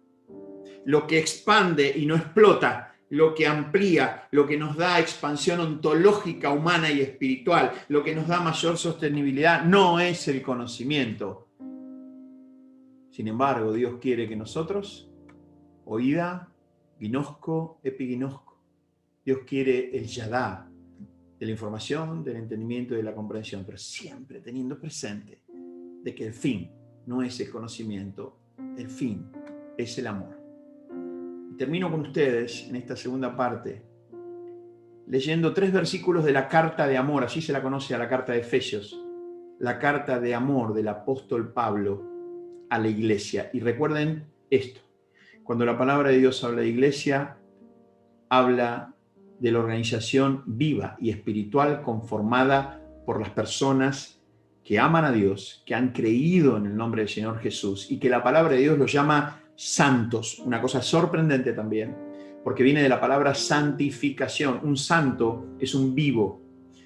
Lo que expande y no explota, lo que amplía, lo que nos da expansión ontológica, humana y espiritual, lo que nos da mayor sostenibilidad, no es el conocimiento. Sin embargo, Dios quiere que nosotros, oída, ginosco, epiginosco, Dios quiere el yadá de la información, del entendimiento y de la comprensión, pero siempre teniendo presente de que el fin no es el conocimiento, el fin es el amor. Termino con ustedes en esta segunda parte leyendo 3 versículos de la carta de amor, así se la conoce a la carta de Efesios, la carta de amor del apóstol Pablo a la iglesia. Y recuerden esto, cuando la palabra de Dios habla de iglesia, habla de la organización viva y espiritual conformada por las personas que aman a Dios, que han creído en el nombre del Señor Jesús y que la palabra de Dios los llama santos, una cosa sorprendente también, porque viene de la palabra santificación. Un santo es un vivo,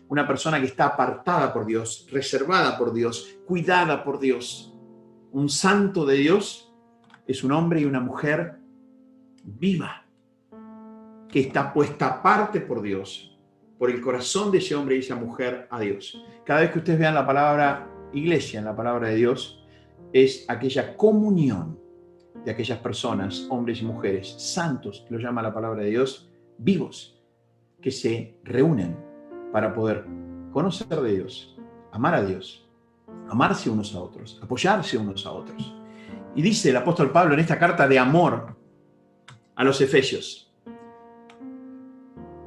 una persona que está apartada por Dios, reservada por Dios, cuidada por Dios. Un santo de Dios es un hombre y una mujer viva, que está puesta aparte por Dios, por el corazón de ese hombre y esa mujer a Dios. Cada vez que ustedes vean la palabra iglesia en la palabra de Dios, es aquella comunión de aquellas personas, hombres y mujeres, santos, que lo llama la palabra de Dios, vivos, que se reúnen para poder conocer de Dios, amar a Dios, amarse unos a otros, apoyarse unos a otros. Y dice el apóstol Pablo en esta carta de amor a los Efesios,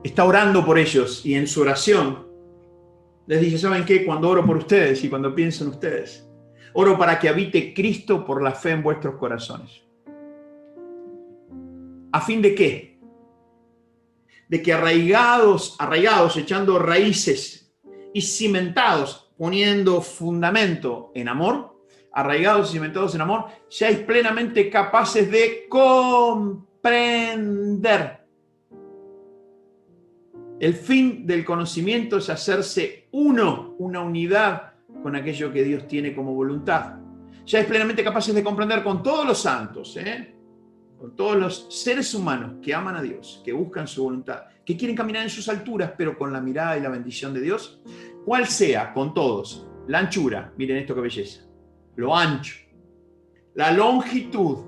está orando por ellos y en su oración les dice, ¿saben qué? Cuando oro por ustedes y cuando pienso en ustedes, oro para que habite Cristo por la fe en vuestros corazones. ¿A fin de qué? De que arraigados, echando raíces y cimentados, poniendo fundamento en amor, arraigados y cimentados en amor, seáis plenamente capaces de comprender. El fin del conocimiento es hacerse uno, una unidad con aquello que Dios tiene como voluntad. Seáis plenamente capaces de comprender con todos los santos, con todos los seres humanos que aman a Dios, que buscan su voluntad, que quieren caminar en sus alturas, pero con la mirada y la bendición de Dios, cuál sea con todos la anchura, miren esto qué belleza, lo ancho, la longitud,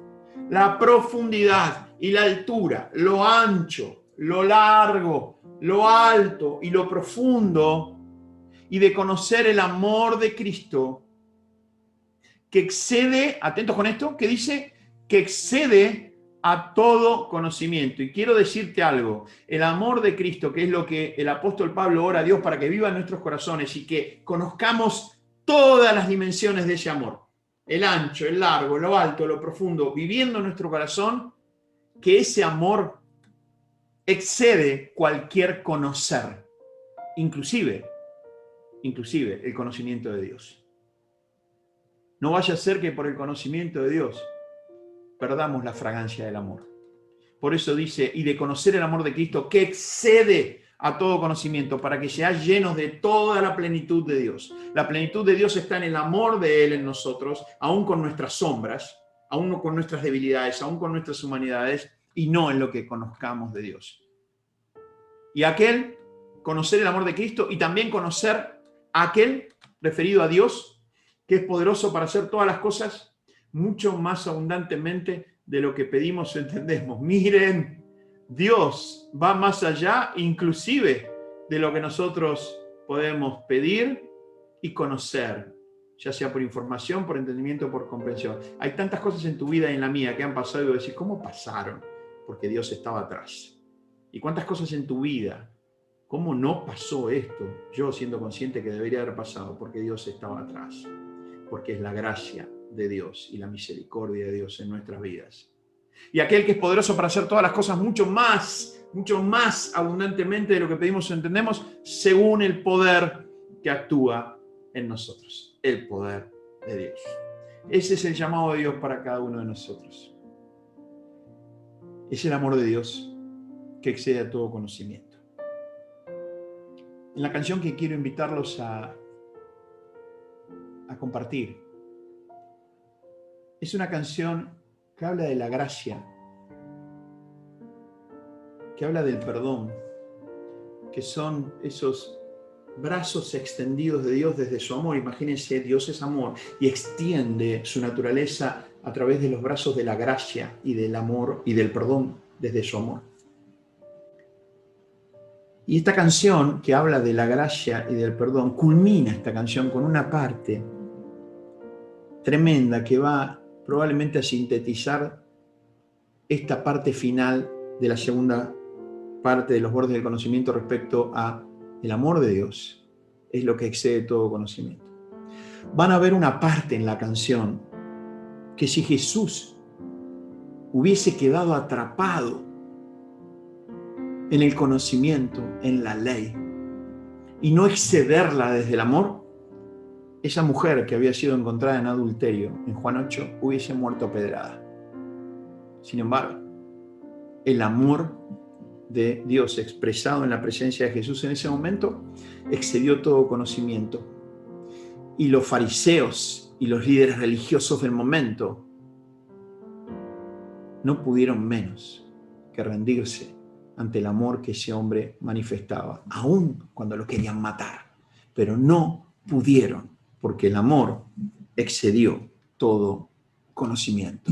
la profundidad y la altura, lo ancho, lo largo, lo alto y lo profundo, y de conocer el amor de Cristo, que excede, atentos con esto, que dice que excede a todo conocimiento. Y quiero decirte algo, el amor de Cristo, que es lo que el apóstol Pablo ora a Dios para que viva en nuestros corazones y que conozcamos todas las dimensiones de ese amor, el ancho, el largo, lo alto, lo profundo, viviendo en nuestro corazón, que ese amor excede cualquier conocer, inclusive el conocimiento de Dios. No vaya a ser que por el conocimiento de Dios perdamos la fragancia del amor. Por eso dice, y de conocer el amor de Cristo que excede a todo conocimiento, para que seáis llenos de toda la plenitud de Dios. La plenitud de Dios está en el amor de Él en nosotros, aún con nuestras sombras, aún con nuestras debilidades, aún con nuestras humanidades, y no en lo que conozcamos de Dios. Y aquel, conocer el amor de Cristo, y también conocer a aquel, referido a Dios, que es poderoso para hacer todas las cosas mucho más abundantemente de lo que pedimos o entendemos. Miren, Dios va más allá inclusive de lo que nosotros podemos pedir y conocer, ya sea por información, por entendimiento, por comprensión. Hay tantas cosas en tu vida y en la mía que han pasado y vos decís, ¿cómo pasaron? Porque Dios estaba atrás. ¿Y cuántas cosas en tu vida? ¿Cómo no pasó esto? Yo siendo consciente que debería haber pasado, porque Dios estaba atrás. Porque es la gracia de Dios y la misericordia de Dios en nuestras vidas. Y aquel que es poderoso para hacer todas las cosas mucho más abundantemente de lo que pedimos o entendemos, según el poder que actúa en nosotros. El poder de Dios. Ese es el llamado de Dios para cada uno de nosotros. Es el amor de Dios que excede a todo conocimiento. En la canción que quiero invitarlos a compartir, es una canción que habla de la gracia, que habla del perdón, que son esos brazos extendidos de Dios desde su amor. Imagínense, Dios es amor y extiende su naturaleza a través de los brazos de la gracia y del amor y del perdón desde su amor. Y esta canción que habla de la gracia y del perdón, culmina esta canción con una parte tremenda que va probablemente a sintetizar esta parte final de la segunda parte de los bordes del conocimiento respecto a el amor de Dios. Es lo que excede todo conocimiento. Van a ver una parte en la canción que si Jesús hubiese quedado atrapado en el conocimiento, en la ley, y no excederla desde el amor, esa mujer que había sido encontrada en adulterio en Juan 8 hubiese muerto apedrada. Sin embargo, el amor de Dios expresado en la presencia de Jesús en ese momento excedió todo conocimiento. Y los fariseos y los líderes religiosos del momento no pudieron menos que rendirse ante el amor que ese hombre manifestaba, aun cuando lo querían matar. Pero no pudieron, porque el amor excedió todo conocimiento.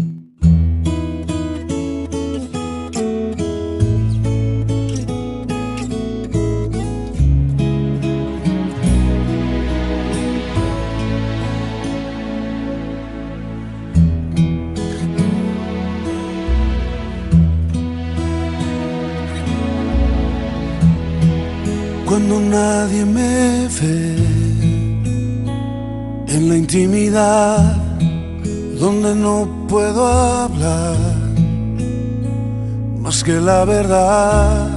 Cuando nadie me ve en la intimidad, donde no puedo hablar más que la verdad,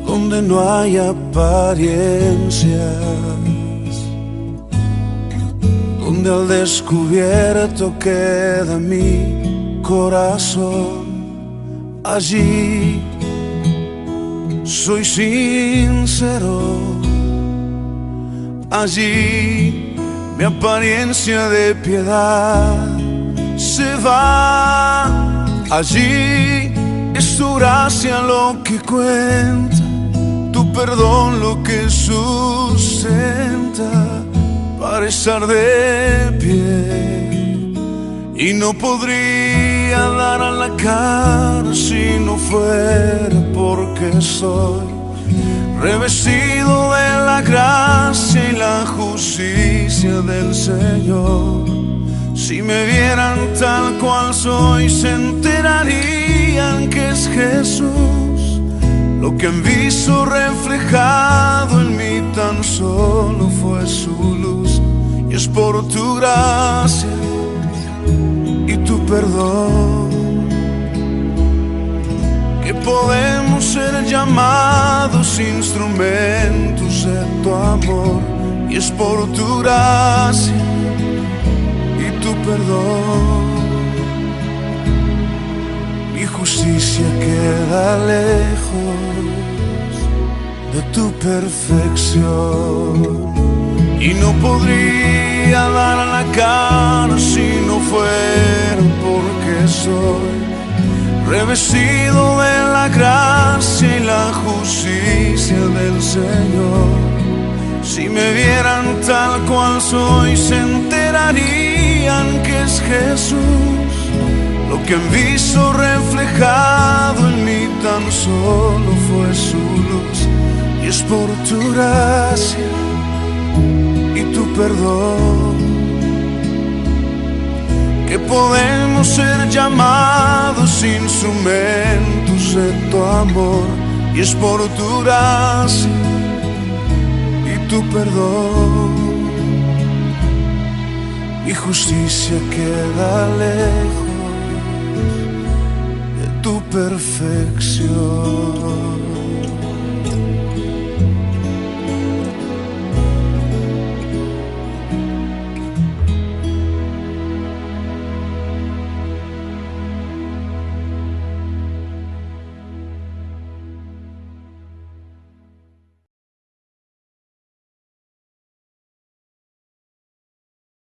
donde no hay apariencias, donde al descubierto queda mi corazón, allí soy sincero, allí mi apariencia de piedad se va, allí es tu gracia lo que cuenta, tu perdón lo que sustenta para estar de pie. Y no podría dar a la cara si no fuera porque soy revestido de la gracia y la justicia del Señor. Si me vieran tal cual soy, se enterarían que es Jesús. Lo que han visto reflejado en mí tan solo fue su luz. Y es por tu gracia y tu perdón que podemos ser llamados instrumentos de tu amor. Y es por tu gracia y tu perdón, mi justicia justicia queda lejos de tu perfección. Y no podría dar la cara si no fuera porque soy revestido de la gracia y la justicia del Señor. Si me vieran tal cual soy, se enterarían que es Jesús. Lo que han visto reflejado en mí tan solo fue su luz. Y es por tu gracia y tu perdón que podemos ser llamados instrumentos de tu amor. Y es por tu gracia y tu perdón. Mi justicia queda lejos de tu perfección.